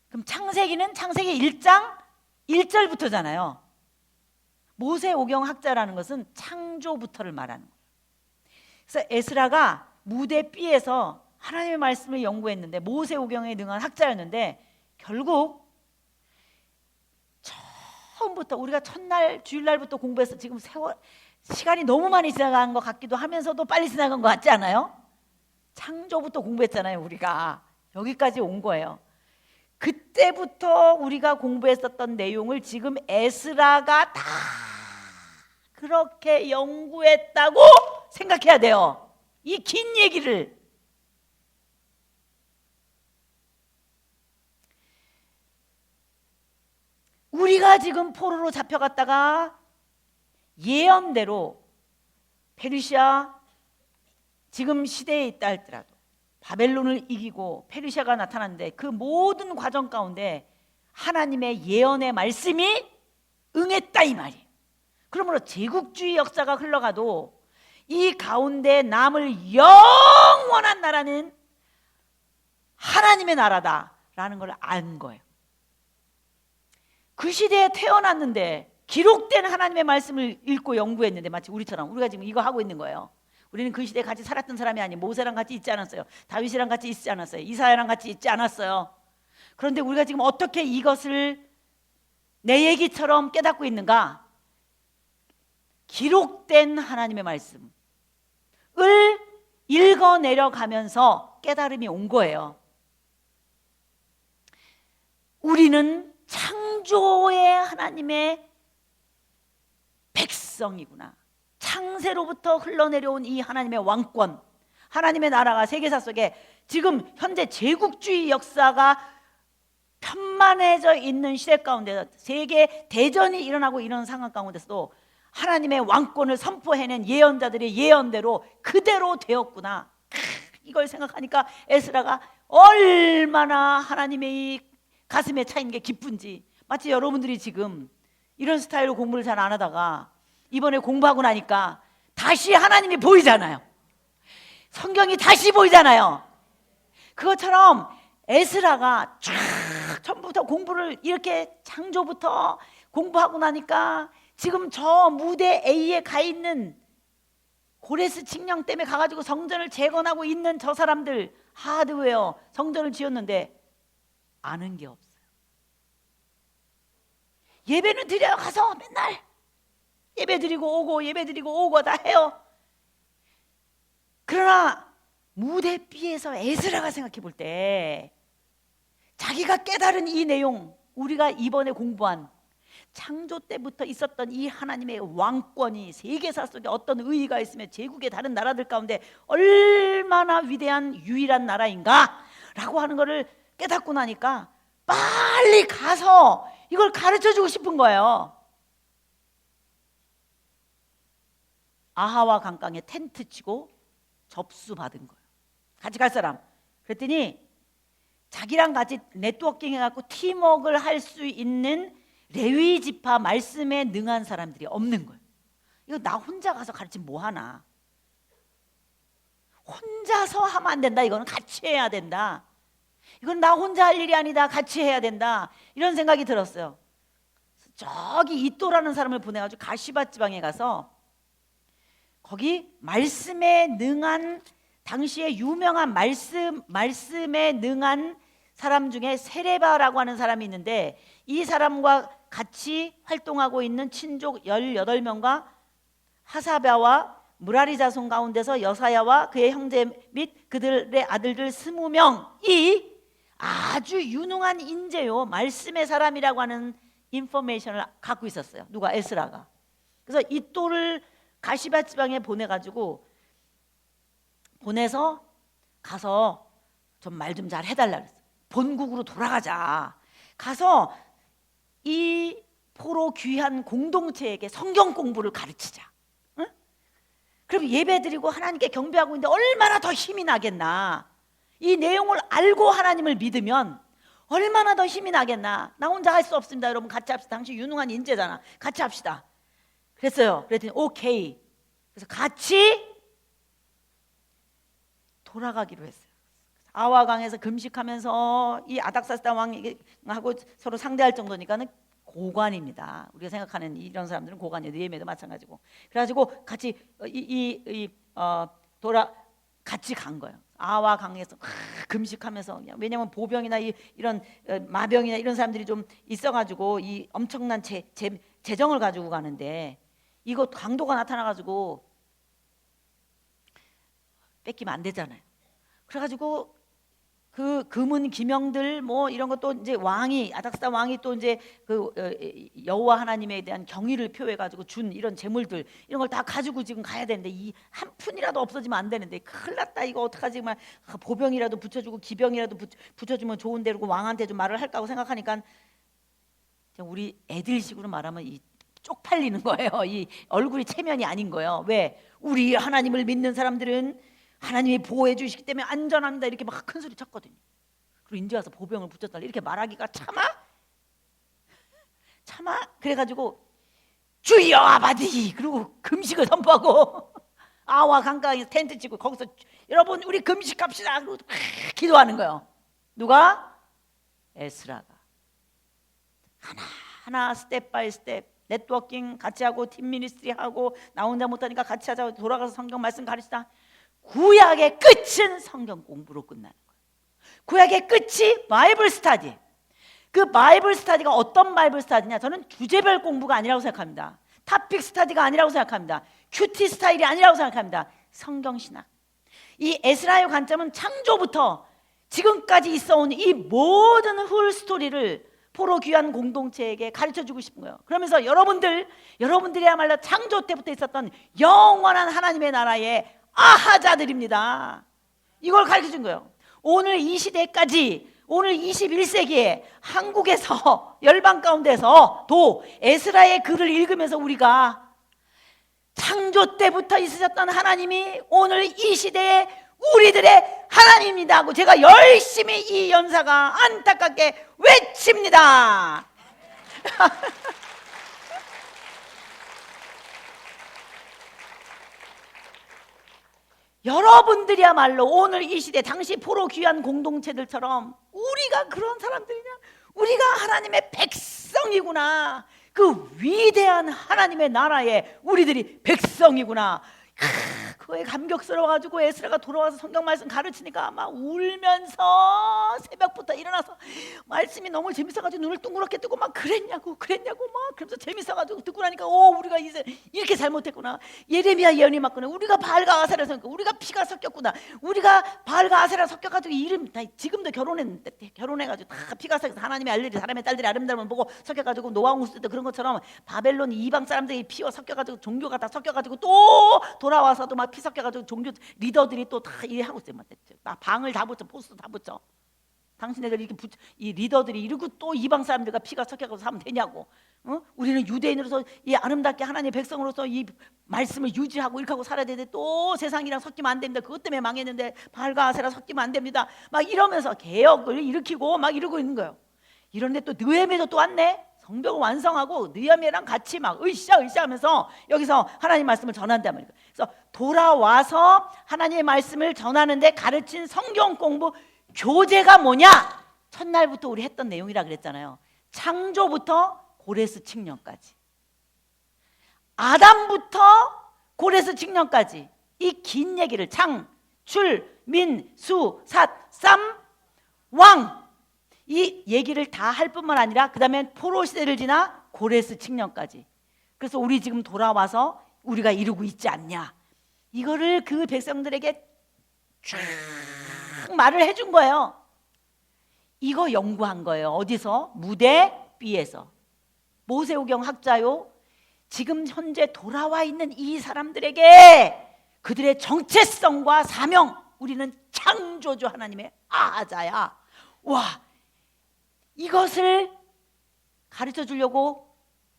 S1: 그럼 창세기는 창세기 1장 1절부터잖아요. 모세오경 학자라는 것은 창조부터를 말하는 거예요. 그래서 에스라가 무대 B에서 하나님의 말씀을 연구했는데 모세오경에 능한 학자였는데 결국 처음부터 우리가 첫날 주일날부터 공부해서 지금 시간이 너무 많이 지나간 것 같기도 하면서도 빨리 지나간 것 같지 않아요? 창조부터 공부했잖아요. 우리가 여기까지 온 거예요. 그때부터 우리가 공부했었던 내용을 지금 에스라가 다 그렇게 연구했다고 생각해야 돼요. 이 긴 얘기를. 우리가 지금 포로로 잡혀갔다가 예언대로 페르시아 지금 시대에 있다 할지라도 바벨론을 이기고 페르시아가 나타났는데 그 모든 과정 가운데 하나님의 예언의 말씀이 응했다 이 말이에요. 그러므로 제국주의 역사가 흘러가도 이 가운데 남을 영원한 나라는 하나님의 나라다라는 걸 안 거예요. 그 시대에 태어났는데 기록된 하나님의 말씀을 읽고 연구했는데 마치 우리처럼 우리가 지금 이거 하고 있는 거예요. 우리는 그 시대에 같이 살았던 사람이 아니에요. 모세랑 같이 있지 않았어요. 다윗이랑 같이 있지 않았어요. 이사야랑 같이 있지 않았어요. 그런데 우리가 지금 어떻게 이것을 내 얘기처럼 깨닫고 있는가? 기록된 하나님의 말씀을 읽어내려가면서 깨달음이 온 거예요. 우리는 창조의 하나님의 백성이구나. 창세로부터 흘러내려온 이 하나님의 왕권, 하나님의 나라가 세계사 속에 지금 현재 제국주의 역사가 편만해져 있는 시대 가운데서 세계 대전이 일어나고 이런 상황 가운데서도 하나님의 왕권을 선포해낸 예언자들의 예언대로 그대로 되었구나. 이걸 생각하니까 에스라가 얼마나 하나님의 이 가슴에 차인 게 기쁜지. 마치 여러분들이 지금 이런 스타일로 공부를 잘 안 하다가 이번에 공부하고 나니까 다시 하나님이 보이잖아요. 성경이 다시 보이잖아요. 그것처럼 에스라가 쫙 처음부터 공부를 이렇게 창조부터 공부하고 나니까 지금 저 무대 A에 가 있는 고레스 칙령 때문에 가가지고 성전을 재건하고 있는 저 사람들 하드웨어 성전을 지었는데 아는 게 없어요. 예배는 드려요. 가서 맨날 예배 드리고 오고 예배 드리고 오고 다 해요. 그러나 무대 B에서 에스라가 생각해 볼 때 자기가 깨달은 이 내용, 우리가 이번에 공부한 창조 때부터 있었던 이 하나님의 왕권이 세계사 속에 어떤 의의가 있으며 제국의 다른 나라들 가운데 얼마나 위대한 유일한 나라인가 라고 하는 것을 깨닫고 나니까 빨리 가서 이걸 가르쳐주고 싶은 거예요. 아하와 강강에 텐트 치고 접수 받은 거예요. 같이 갈 사람. 그랬더니 자기랑 같이 네트워킹 해갖고 팀워크를 할 수 있는 레위 지파 말씀에 능한 사람들이 없는 거예요. 이거 나 혼자 가서 가르치면 뭐하나. 혼자서 하면 안 된다. 이거는 같이 해야 된다. 이건 나 혼자 할 일이 아니다. 같이 해야 된다. 이런 생각이 들었어요. 저기 이또라는 사람을 보내가지고 가시바 지방에 가서 거기 말씀에 능한, 당시에 유명한 말씀에 능한 사람 중에 세레바라고 하는 사람이 있는데, 이 사람과 같이 활동하고 있는 친족 18명과 하사랴와 무라리 자손 가운데서 여사야와 그의 형제 및 그들의 아들들 20명이 아주 유능한 인재요, 말씀의 사람이라고 하는 인포메이션을 갖고 있었어요. 누가? 에스라가. 그래서 이 또를 가시바 지방에 보내서 가서 좀 말 좀 잘 해달라 그랬어요. 본국으로 돌아가자. 가서 이 포로 귀한 공동체에게 성경 공부를 가르치자. 응? 그럼 예배드리고 하나님께 경배하고 있는데 얼마나 더 힘이 나겠나. 이 내용을 알고 하나님을 믿으면 얼마나 더 힘이 나겠나. 나 혼자 할 수 없습니다. 여러분 같이 합시다. 당신 유능한 인재잖아. 같이 합시다. 그랬어요. 그랬더니 오케이. 그래서 같이 돌아가기로 했어요. 아와강에서 금식하면서 이 아닥사스다 왕하고 서로 상대할 정도니까는 고관입니다. 우리가 생각하는 이런 사람들은 고관이에요. 느헤미야도 마찬가지고. 그래가지고 같이 같이 간 거예요. 아와강에서 금식하면서. 왜냐하면 보병이나 이런 마병이나 이런 사람들이 좀 있어가지고 이 엄청난 재정을 가지고 가는데 이거 강도가 나타나가지고 뺏기면 안 되잖아요. 그래가지고 그 금은 기명들 뭐 이런 것도 이제 왕이, 아닥사 왕이 또 이제 그 여호와 하나님에 대한 경의를 표해가지고 준 이런 재물들 이런 걸 다 가지고 지금 가야 되는데 이 한 푼이라도 없어지면 안 되는데 큰일 났다. 이거 어떡하지. 정말 보병이라도 붙여주고 기병이라도 붙여주면 좋은데, 그리고 왕한테 좀 말을 할까 하고 생각하니까 우리 애들식으로 말하면 이 쪽팔리는 거예요. 이 얼굴이 체면이 아닌 거예요. 왜? 우리 하나님을 믿는 사람들은 하나님이 보호해 주시기 때문에 안전합니다. 이렇게 막 큰 소리 쳤거든요. 그리고 인제 와서 보병을 붙였다 이렇게 말하기가 차마 그래가지고 주여 아바디 그리고 금식을 선포하고 아와 강가에서 텐트 치고 거기서 여러분 우리 금식합시다 그리고 기도하는 거예요. 누가? 에스라가 하나하나 스텝 바이 스텝 네트워킹 같이 하고 팀 미니스트리 하고 나 혼자 못하니까 같이 하자고 돌아가서 성경 말씀 가르치다. 구약의 끝은 성경 공부로 끝나는 거예요. 구약의 끝이 바이블 스터디. 그 바이블 스터디가 어떤 바이블 스터디냐? 저는 주제별 공부가 아니라고 생각합니다. 탑픽 스타디가 아니라고 생각합니다. 큐티 스타일이 아니라고 생각합니다. 성경신학. 이 에스라의 관점은 창조부터 지금까지 있어온 이 모든 훌 스토리를 포로 귀한 공동체에게 가르쳐주고 싶은 거예요. 그러면서 여러분들이야말로 창조 때부터 있었던 영원한 하나님의 나라의 아하자들입니다. 이걸 가르쳐준 거예요. 오늘 이 시대까지, 오늘 21세기에 한국에서 열방 가운데서 에스라의 글을 읽으면서 우리가 창조 때부터 있으셨던 하나님이 오늘 이 시대에 우리들의 하나님입니다 하고 제가 열심히 이 연사가 안타깝게 외칩니다. 여러분들이야말로 오늘 이 시대 당시 포로 귀한 공동체들처럼 우리가 그런 사람들이냐? 우리가 하나님의 백성이구나. 그 위대한 하나님의 나라에 우리들이 백성이구나. 그거에 감격스러워가지고 에스라가 돌아와서 성경 말씀 가르치니까 막 울면서 새벽부터 일어나서 말씀이 너무 재밌어가지고 눈을 둥그렇게 뜨고 막 그랬냐고 막 그러면서 재밌어가지고 듣고 나니까 우리가 이제 이렇게 잘못했구나. 예레미야 예언이 맞구나. 우리가 바알과 아세라 섞였구나. 우리가 피가 섞였구나. 우리가 바알과 아세라 섞여가지고 이름 다 지금도 결혼해가지고 다 피가 섞여서 하나님의 알들이 사람의 딸들이 아름다움을 보고 섞여가지고 노아홍수 때도 그런 것처럼 바벨론 이방 사람들이 피와 섞여가지고 종교가 다 섞여가지고 또 돌아와서도 막 피 섞여가지고 종교 리더들이 또 다 일하고 있어요. 막 방을 다 붙여, 포스도 다 붙여. 당신네들 이렇게 이 리더들이 이러고 또 이방 사람들과 피가 섞여가지고 사면 되냐고. 우리는 유대인으로서 이 아름답게 하나님의 백성으로서 이 말씀을 유지하고 이렇게 하고 살아야 되는데 또 세상이랑 섞이면 안 됩니다. 그것 때문에 망했는데 바알과 아세라 섞이면 안 됩니다. 막 이러면서 개혁을 일으키고 막 이러고 있는 거예요. 이런데 또 느헤미야도 또 왔네. 성벽을 완성하고 느헤미야랑 같이 막 으쌰 하면서 여기서 하나님 말씀을 전한단 말이에요. 그래서 돌아와서 하나님의 말씀을 전하는데 가르친 성경 공부 교재가 뭐냐? 첫날부터 우리 했던 내용이라 그랬잖아요. 창조부터 고레스 칙령까지, 아담부터 고레스 칙령까지 이 긴 얘기를 창, 출, 민, 수, 삿, 쌈, 왕 이 얘기를 다 할 뿐만 아니라 그 다음에 포로 시대를 지나 고레스 칙령까지. 그래서 우리 지금 돌아와서 우리가 이루고 있지 않냐, 이거를 그 백성들에게 쫙 말을 해준 거예요. 이거 연구한 거예요. 어디서? 무대 B에서. 모세오경 학자요. 지금 현재 돌아와 있는 이 사람들에게 그들의 정체성과 사명, 우리는 창조주 하나님의 아자야. 와, 이것을 가르쳐 주려고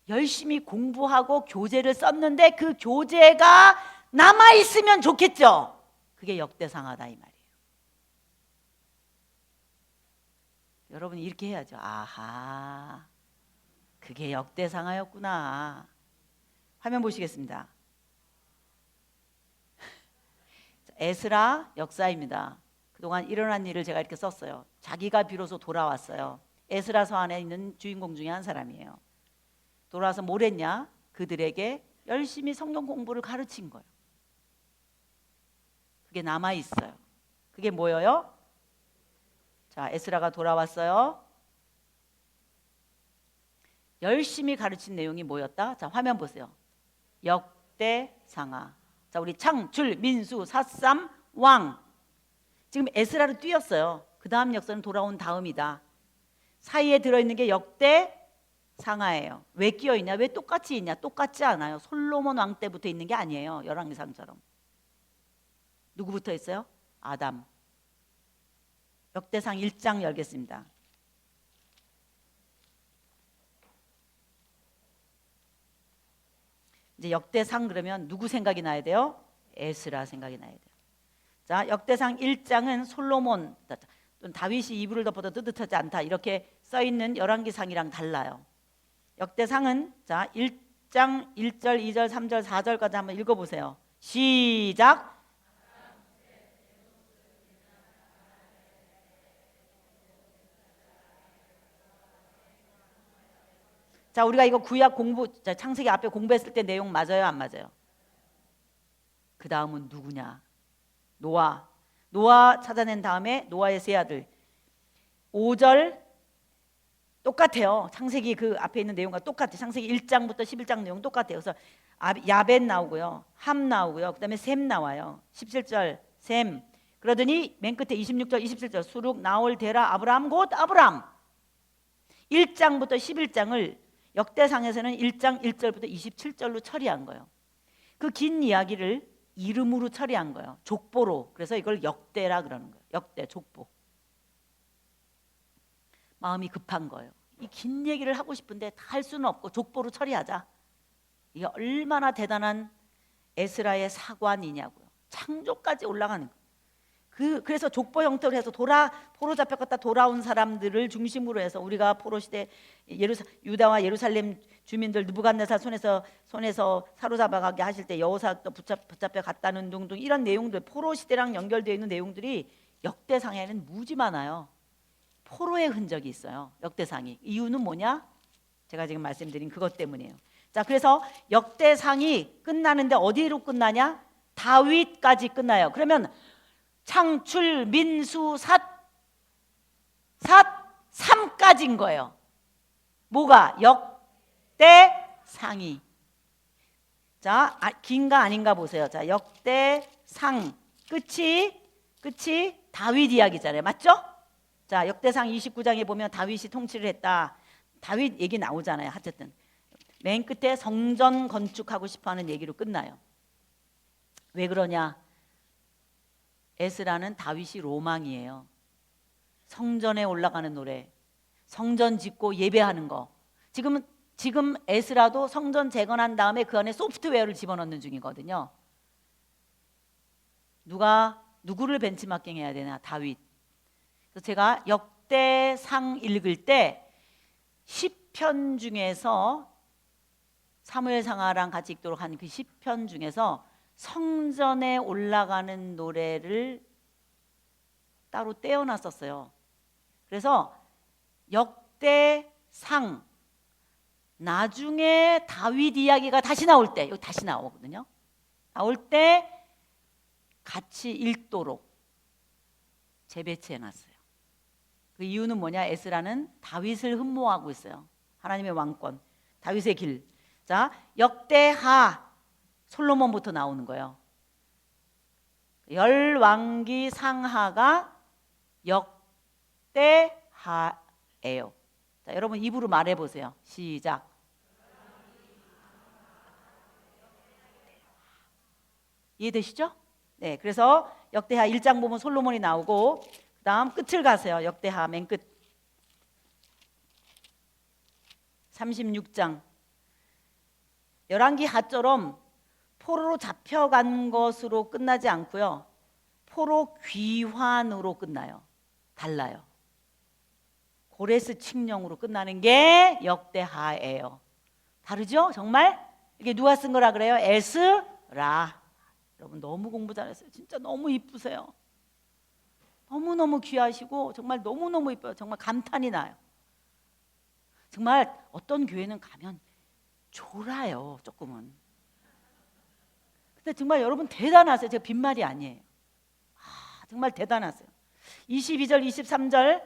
S1: 열심히 공부하고 교재를 썼는데 그 교재가 남아있으면 좋겠죠. 그게 역대상하다 이 말이에요. 여러분 이렇게 해야죠. 아하, 그게 역대상하였구나. 화면 보시겠습니다. 에스라 역사입니다. 그동안 일어난 일을 제가 이렇게 썼어요. 자기가 비로소 돌아왔어요. 에스라서 안에 있는 주인공 중에 한 사람이에요. 돌아와서 뭘 했냐? 그들에게 열심히 성경 공부를 가르친 거예요. 그게 남아있어요. 그게 뭐예요? 자, 에스라가 돌아왔어요. 열심히 가르친 내용이 뭐였다? 자, 화면 보세요. 역대상하. 자, 우리 창, 출, 민수, 삿삼, 왕. 지금 에스라로 뛰었어요. 그 다음 역사는 돌아온 다음이다. 사이에 들어있는 게 역대상하예요. 왜 끼어있냐? 왜 똑같이 있냐? 똑같지 않아요. 솔로몬 왕 때부터 있는 게 아니에요. 열왕기상처럼. 누구부터 있어요? 아담. 역대상 1장 열겠습니다. 이제 역대상 그러면 누구 생각이 나야 돼요? 에스라 생각이 나야 돼요. 자, 역대상 1장은 솔로몬, 다윗이 이불을 덮어도 뜨뜻하지 않다 이렇게 써있는 열왕기상이랑 달라요. 역대상은 자 1장 1절, 2절, 3절, 4절까지 한번 읽어보세요. 시작. 자, 우리가 이거 구약 공부, 자, 창세기 앞에 공부했을 때 내용 맞아요, 안 맞아요? 그 다음은 누구냐? 노아 찾아낸 다음에 노아의 세 아들. 5절 똑같아요. 창세기 그 앞에 있는 내용과 똑같아요. 창세기 1장부터 11장 내용 똑같아요. 그래서 야벳 나오고요, 함 나오고요, 그 다음에 셈 나와요. 17절 셈. 그러더니 맨 끝에 26절 27절 수룩 나홀 데라 아브람 곧 아브람. 1장부터 11장을 역대상에서는 1장 1절부터 27절로 처리한 거예요. 그 긴 이야기를 이름으로 처리한 거예요. 족보로. 그래서 이걸 역대라 그러는 거예요. 역대, 족보. 마음이 급한 거예요. 이 긴 얘기를 하고 싶은데 다 할 수는 없고 족보로 처리하자. 이게 얼마나 대단한 에스라의 사관이냐고요. 창조까지 올라가는 거예요. 그래서 족보 형태로 해서 포로 잡혀갔다 돌아온 사람들을 중심으로 해서 우리가 포로 시대 유다와 예루살렘 주민들 느부갓네살 손에서 사로잡아가게 하실 때 여호사도 붙잡혀 갔다는 등등 이런 내용들, 포로 시대랑 연결되어 있는 내용들이 역대상에는 무지 많아요. 포로의 흔적이 있어요. 역대상이. 이유는 뭐냐? 제가 지금 말씀드린 그것 때문이에요. 자, 그래서 역대상이 끝나는데 어디로 끝나냐? 다윗까지 끝나요. 그러면 창출, 민수, 삿 3까지인 거예요. 뭐가? 역대상이. 자, 긴가 아닌가 보세요. 자, 역대상 끝이 다윗 이야기잖아요. 맞죠? 자, 역대상 29장에 보면 다윗이 통치를 했다. 다윗 얘기 나오잖아요. 어쨌든 맨 끝에 성전 건축하고 싶어하는 얘기로 끝나요. 왜 그러냐? 에스라는 다윗이 로망이에요. 성전에 올라가는 노래, 성전 짓고 예배하는 거. 지금 에스라도 성전 재건한 다음에 그 안에 소프트웨어를 집어넣는 중이거든요. 누구를 벤치마킹 해야 되나? 다윗. 그래서 제가 역대상 읽을 때 시편 중에서 사무엘상하랑 같이 읽도록 한 그 시편 중에서 성전에 올라가는 노래를 따로 떼어놨었어요. 그래서 역대상 나중에 다윗 이야기가 다시 나올 때, 여기 다시 나오거든요. 나올 때 같이 읽도록 재배치해놨어요. 그 이유는 뭐냐? 에스라는 다윗을 흠모하고 있어요. 하나님의 왕권, 다윗의 길. 자, 역대하 솔로몬부터 나오는 거예요. 열왕기 상하가 역대하예요. 자, 여러분 입으로 말해 보세요. 시작. 이해되시죠? 네, 그래서 역대하 1장 보면 솔로몬이 나오고 그 다음 끝을 가세요. 역대하 맨 끝 36장 열왕기 하처럼 포로로 잡혀간 것으로 끝나지 않고요. 포로 귀환으로 끝나요. 달라요. 고레스 칙령으로 끝나는 게 역대하예요. 다르죠? 정말? 이게 누가 쓴 거라 그래요? 에스라. 여러분 너무 공부 잘했어요. 진짜 너무 이쁘세요. 너무너무 귀하시고 정말 너무너무 이뻐요. 정말 감탄이 나요. 정말 어떤 교회는 가면 졸아요. 조금은. 근데 정말 여러분 대단하세요. 제가 빈말이 아니에요. 정말 대단하세요. 22절 23절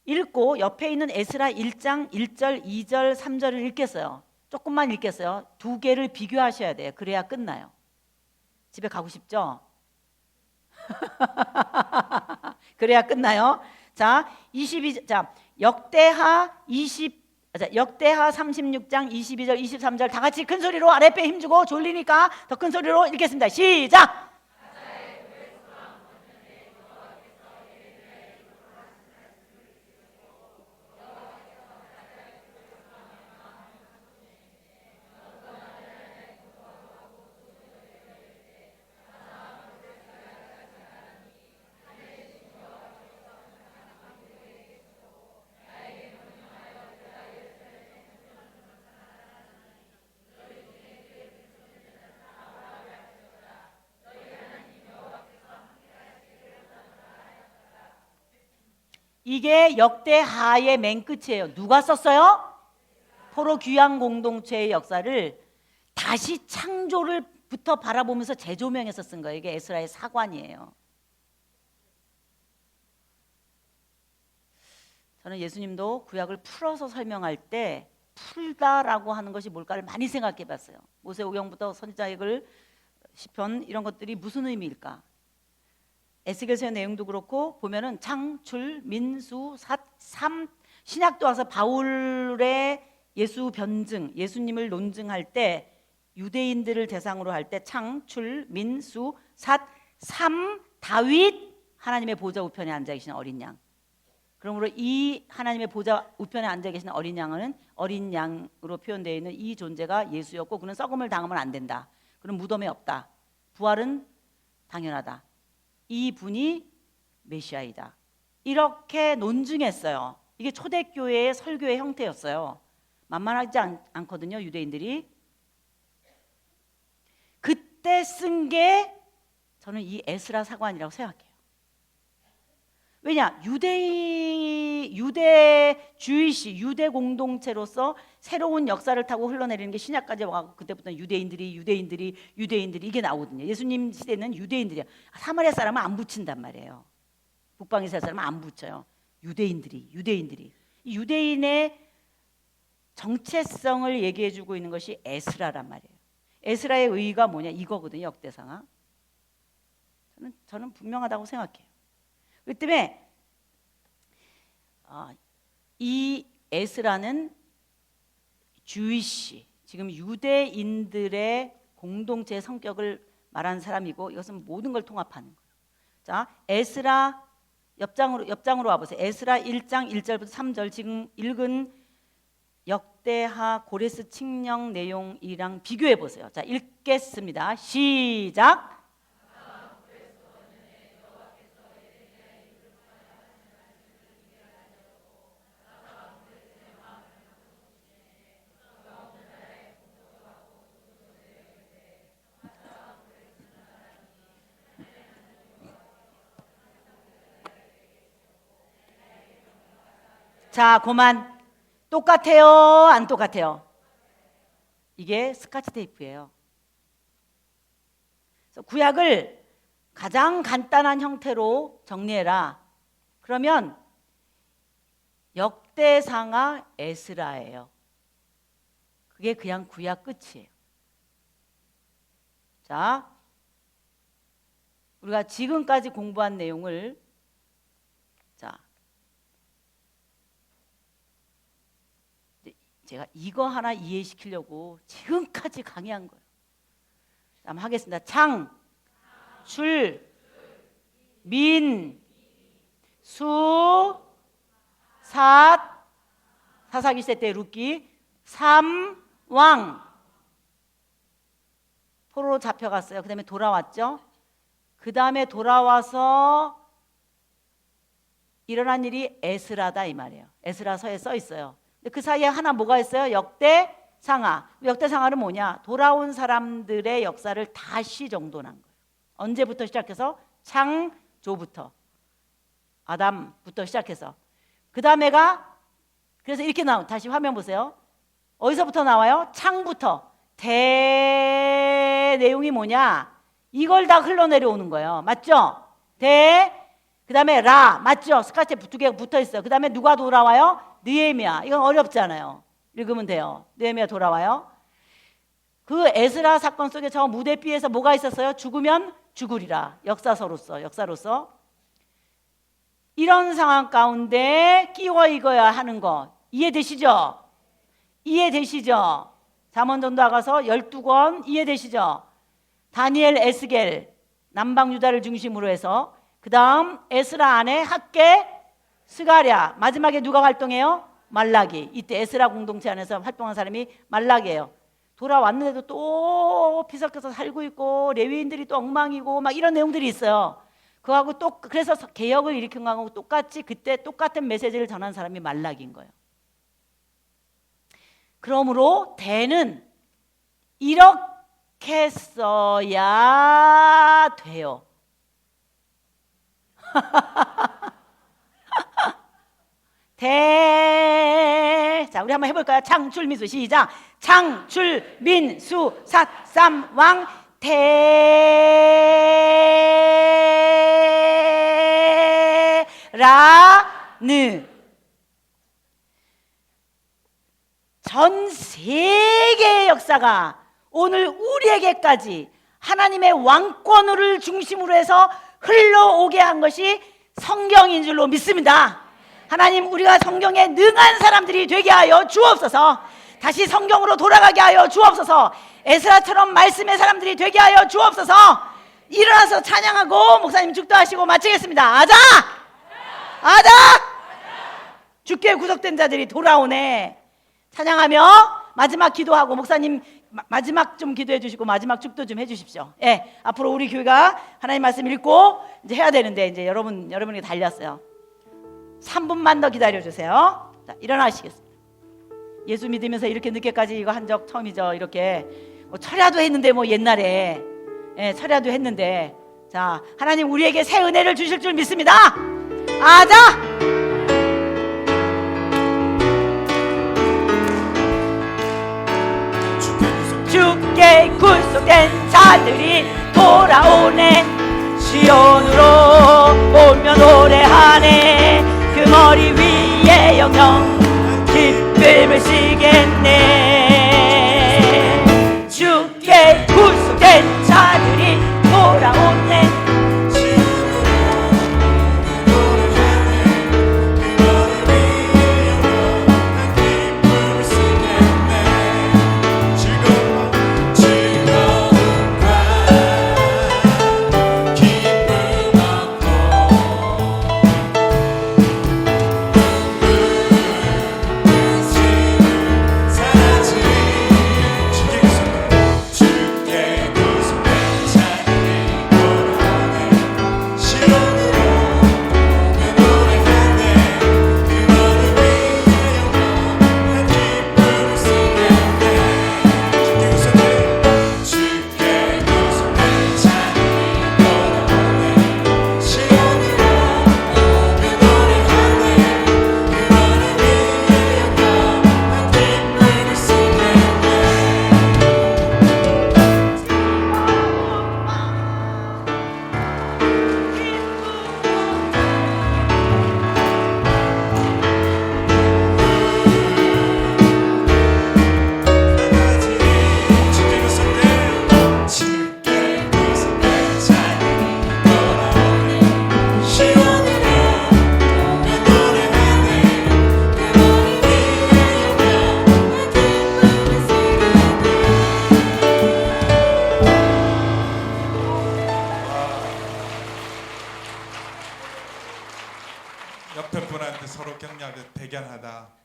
S1: 읽고 옆에 있는 에스라 1장 1절 2절 3절을 읽겠어요. 조금만 읽겠어요. 두 개를 비교하셔야 돼요. 그래야 끝나요. 집에 가고 싶죠? 그래야 끝나요. 자, 역대하 36장 22절 23절 다 같이 큰 소리로 아랫배 힘주고 졸리니까 더 큰 소리로 읽겠습니다. 시작. 이게 역대하의 맨 끝이에요. 누가 썼어요? 포로 귀환 공동체의 역사를 다시 창조를부터 바라보면서 재조명해서 쓴 거예요. 이게 에스라의 사관이에요. 저는 예수님도 구약을 풀어서 설명할 때 풀다라고 하는 것이 뭘까를 많이 생각해 봤어요. 모세오경부터 선지자액을 시편 이런 것들이 무슨 의미일까? 에스겔서의 내용도 그렇고 보면은 창출, 민수, 삼 신약도 와서 바울의 예수 변증, 예수님을 논증할 때 유대인들을 대상으로 할 때 창출, 민수, 삼 다윗 하나님의 보좌 우편에 앉아 계시는 어린 양. 그러므로 이 하나님의 보좌 우편에 앉아 계시는 어린 양은 어린 양으로 표현되어 있는 이 존재가 예수였고 그는 썩음을 당하면 안 된다. 그는 무덤에 없다. 부활은 당연하다. 이 분이 메시아이다. 이렇게 논증했어요. 이게 초대교회의 설교의 형태였어요. 만만하지 않거든요. 유대인들이. 그때 쓴 게 저는 이 에스라 사관이라고 생각해요. 왜냐? 유대 주이시 유대 공동체로서 새로운 역사를 타고 흘러내리는 게 신약까지 와서 그때부터 유대인들이 이게 나오거든요. 예수님 시대는 유대인들이야. 사마리아 사람은 안 붙인단 말이에요. 북방 이스라엘 사람은 안 붙여요. 유대인들이 이 유대인의 정체성을 얘기해주고 있는 것이 에스라란 말이에요. 에스라의 의의가 뭐냐 이거거든요. 역대상하. 저는 분명하다고 생각해요. 그 때문에 이 에스라는 주이시 지금 유대인들의 공동체의 성격을 말하는 사람이고 이것은 모든 걸 통합하는 거예요. 자, 에스라 옆장으로 와보세요. 에스라 1장 1절부터 3절 지금 읽은 역대하 고레스 칙령 내용이랑 비교해 보세요. 자, 읽겠습니다. 시작. 자, 그만. 똑같아요? 안 똑같아요? 이게 스카치 테이프예요. 그래서 구약을 가장 간단한 형태로 정리해라. 그러면 역대상하 에스라예요. 그게 그냥 구약 끝이에요. 자, 우리가 지금까지 공부한 내용을 자, 제가 이거 하나 이해시키려고 지금까지 강의한 거예요. 한번 하겠습니다. 장, 출, 민, 수, 사사기 때 룻기, 삼, 왕. 포로로 잡혀갔어요. 그 다음에 돌아왔죠. 그 다음에 돌아와서 일어난 일이 에스라다 이 말이에요. 에스라서에 써 있어요. 근데 그 사이에 하나 뭐가 있어요? 역대상하. 역대상하는 뭐냐? 돌아온 사람들의 역사를 다시 정돈한 거예요. 언제부터 시작해서? 창조부터. 아담부터 시작해서. 그 다음에가 그래서 이렇게 다시 화면 보세요. 어디서부터 나와요? 창부터. 대 내용이 뭐냐? 이걸 다 흘러내려오는 거예요. 맞죠? 그 다음에 라 맞죠? 스카치 두 개가 붙어 있어요. 그 다음에 누가 돌아와요? 느헤미야. 이건 어렵잖아요. 읽으면 돼요. 느헤미야 돌아와요. 그 에스라 사건 속에 저 무대비에서 뭐가 있었어요? 죽으면 죽으리라. 역사로서 이런 상황 가운데 끼워 익어야 하는 거 이해되시죠? 잠언전도 가서 12권 이해되시죠? 다니엘, 에스겔, 남방 유다를 중심으로 해서 그 다음 에스라 안에 학계, 스가랴, 마지막에 누가 활동해요? 말라기. 이때 에스라 공동체 안에서 활동한 사람이 말라기예요. 돌아왔는데도 또 피섞여서 살고 있고 레위인들이 또 엉망이고 막 이런 내용들이 있어요. 그거하고 또 그래서 개혁을 일으킨 거하고 똑같이 그때 똑같은 메시지를 전한 사람이 말라기인 거예요. 그러므로 대는 이렇게 써야 돼요. 자, 우리 한번 해볼까요? 창출민수 시작. 창출민수 사삼왕 테라느 전 세계의 역사가 오늘 우리에게까지 하나님의 왕권을 중심으로 해서 흘러오게 한 것이 성경인 줄로 믿습니다. 하나님, 우리가 성경에 능한 사람들이 되게 하여 주옵소서. 다시 성경으로 돌아가게 하여 주옵소서. 에스라처럼 말씀의 사람들이 되게 하여 주옵소서. 일어나서 찬양하고 목사님 축도하시고 마치겠습니다. 아자! 아자! 주께 구속된 자들이 돌아오네. 찬양하며 마지막 기도하고 목사님 마지막 좀 기도해 주시고 마지막 축도 좀 해주십시오. 예, 앞으로 우리 교회가 하나님 말씀 읽고 이제 해야 되는데 이제 여러분이 달렸어요. 3분만 더 기다려 주세요. 자, 일어나시겠습니다. 예수 믿으면서 이렇게 늦게까지 이거 한 적 처음이죠. 이렇게 뭐 철야도 했는데 뭐 옛날에 철야도 했는데, 자, 하나님 우리에게 새 은혜를 주실 줄 믿습니다. 아자! 주께 구속된 자들이 돌아오네. 시온으로 오며 노래하네. 그 머리 위에 영영 기쁨을 쓰겠네. 주께 구속된 자들이 돌아오네.
S2: 옆에 분한테 서로 격려하듯 대견하다.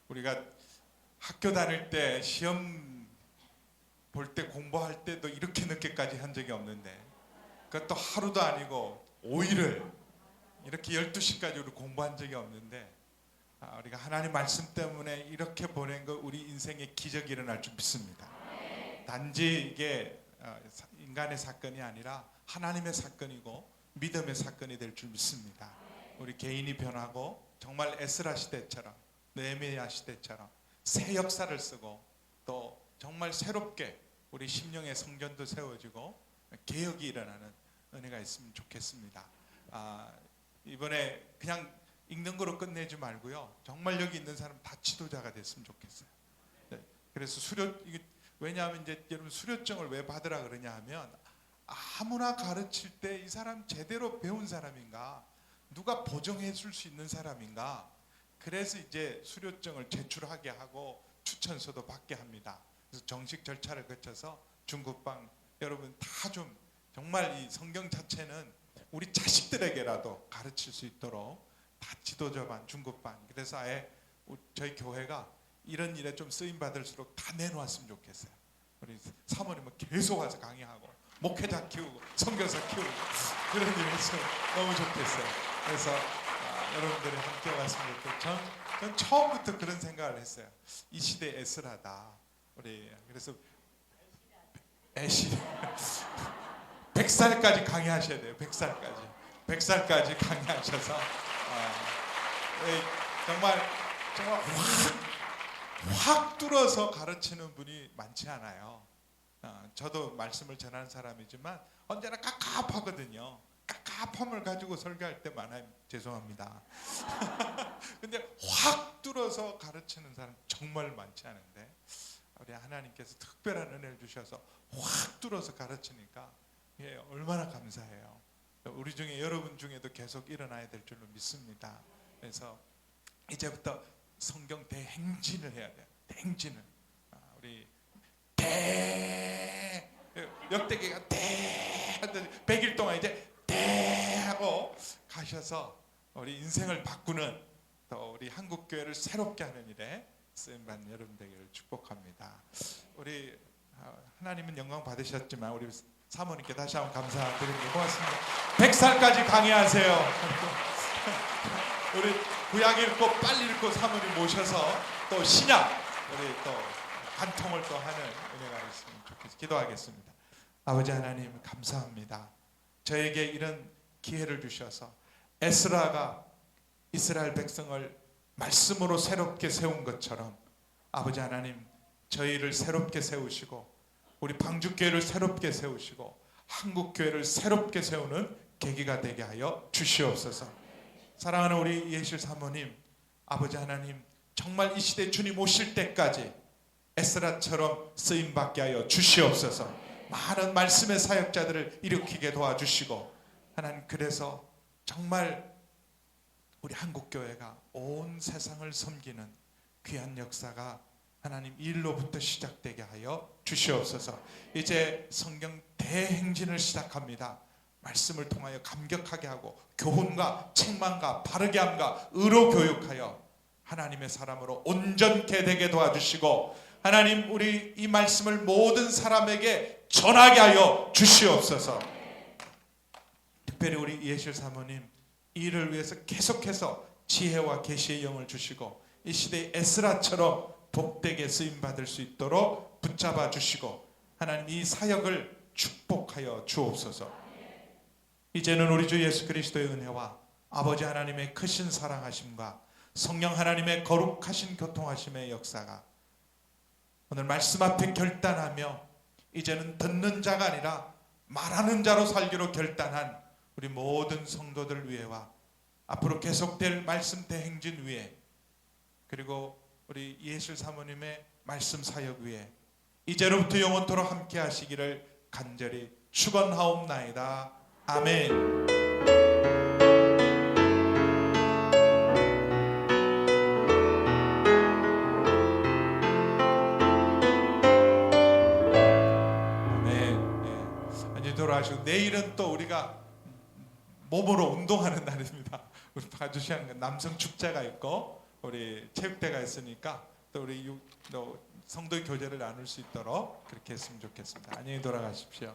S2: 우리가 학교 다닐 때 시험 볼 때 공부할 때도 이렇게 늦게까지 한 적이 없는데, 그것도 하루도 아니고 5일을 이렇게 12시까지 우리 공부한 적이 없는데, 우리가 하나님 말씀 때문에 이렇게 보낸 거 우리 인생에 기적이 일어날 줄 믿습니다. 단지 이게 인간의 사건이 아니라 하나님의 사건이고 믿음의 사건이 될 줄 믿습니다. 우리 개인이 변하고 정말 에스라 시대처럼, 느헤미야 시대처럼 새 역사를 쓰고 또 정말 새롭게 우리 심령의 성전도 세워지고 개혁이 일어나는 은혜가 있으면 좋겠습니다. 이번에 그냥 읽는 거로 끝내지 말고요, 정말 여기 있는 사람 다 지도자가 됐으면 좋겠어요. 네, 그래서 왜냐하면 이제 여러분 수료증을 왜 받으라 그러냐 하면, 아무나 가르칠 때 이 사람 제대로 배운 사람인가, 누가 보정해 줄 수 있는 사람인가, 그래서 이제 수료증을 제출하게 하고 추천서도 받게 합니다. 그래서 정식 절차를 거쳐서 중급반 여러분 다 좀 정말 이 성경 자체는 우리 자식들에게라도 가르칠 수 있도록 다 지도자반, 중급반, 그래서 아예 저희 교회가 이런 일에 좀 쓰임 받을수록 다 내놓았으면 좋겠어요. 우리 사모님은 계속 와서 강의하고 목회자 키우고 선교사 키우고 그런 일 했으면 너무 좋겠어요. 그래서 여러분들이 함께 왔으면 좋겠고, 전 처음부터 그런 생각을 했어요. 이 시대 에스라다. 우리 그래서 애시 100살까지 강의하셔야 돼요. 100살까지 강의하셔서 정말 확 뚫어서 가르치는 분이 많지 않아요. 저도 말씀을 전하는 사람이지만 언제나 깝깝하거든요. 깝깝함을 가지고 설교할 때 많아요. 죄송합니다. 근데 확 뚫어서 가르치는 사람 정말 많지 않은데 우리 하나님께서 특별한 은혜를 주셔서 확 뚫어서 가르치니까 얼마나 감사해요. 우리 중에 여러분 중에도 계속 일어나야 될 줄로 믿습니다. 그래서 이제부터 성경 대행진을 해야 돼요. 대행진을. 우리 대 역대기가 대 100일 동안 이제 대 하고 가셔서 우리 인생을 바꾸는 또 우리 한국 교회를 새롭게 하는 일에 쓰임받는 여러분 되기를 축복합니다. 우리 하나님은 영광 받으셨지만 우리 사모님께 다시 한번 감사드립니다. 고맙습니다. 100살까지 강의하세요. 우리 구약 읽고 빨리 읽고 사모님 모셔서 또 신약 우리 또 관통을 또 하는 은혜가 있으면 좋겠습니다. 기도하겠습니다. 아버지 하나님 감사합니다. 저에게 이런 기회를 주셔서 에스라가 이스라엘 백성을 말씀으로 새롭게 세운 것처럼 아버지 하나님 저희를 새롭게 세우시고 우리 방주교회를 새롭게 세우시고 한국교회를 새롭게 세우는 계기가 되게 하여 주시옵소서. 사랑하는 우리 예실 사모님, 아버지 하나님 정말 이 시대 주님 오실 때까지 에스라처럼 쓰임받게 하여 주시옵소서. 많은 말씀의 사역자들을 일으키게 도와주시고 하나님 그래서 정말 우리 한국교회가 온 세상을 섬기는 귀한 역사가 하나님 일로부터 시작되게 하여 주시옵소서. 이제 성경 대행진을 시작합니다. 말씀을 통하여 감격하게 하고 교훈과 책망과 바르게 함과 의로 교육하여 하나님의 사람으로 온전케 되게 도와주시고 하나님 우리 이 말씀을 모든 사람에게 전하게 하여 주시옵소서. 특별히 우리 예실 사모님 이 일을 위해서 계속해서 지혜와 계시의 영을 주시고 이 시대의 에스라처럼 복되게 쓰임받을 수 있도록 붙잡아 주시고 하나님 이 사역을 축복하여 주옵소서. 이제는 우리 주 예수 그리스도의 은혜와 아버지 하나님의 크신 사랑하심과 성령 하나님의 거룩하신 교통하심의 역사가 오늘 말씀 앞에 결단하며 이제는 듣는 자가 아니라 말하는 자로 살기로 결단한 우리 모든 성도들 위에와 앞으로 계속될 말씀 대행진 위에 그리고 우리 예실 사모님의 말씀 사역 위에 이제로부터 영원토록 함께 하시기를 간절히 축원하옵나이다. 아멘. 돌아가시고 내일은 또 우리가 몸으로 운동하는 날입니다. 우리 봐주시는 남성 축제가 있고 우리 체육대가 있으니까 또 우리 성도의 교제를 나눌 수 있도록 그렇게 했으면 좋겠습니다. 안녕히 돌아가십시오.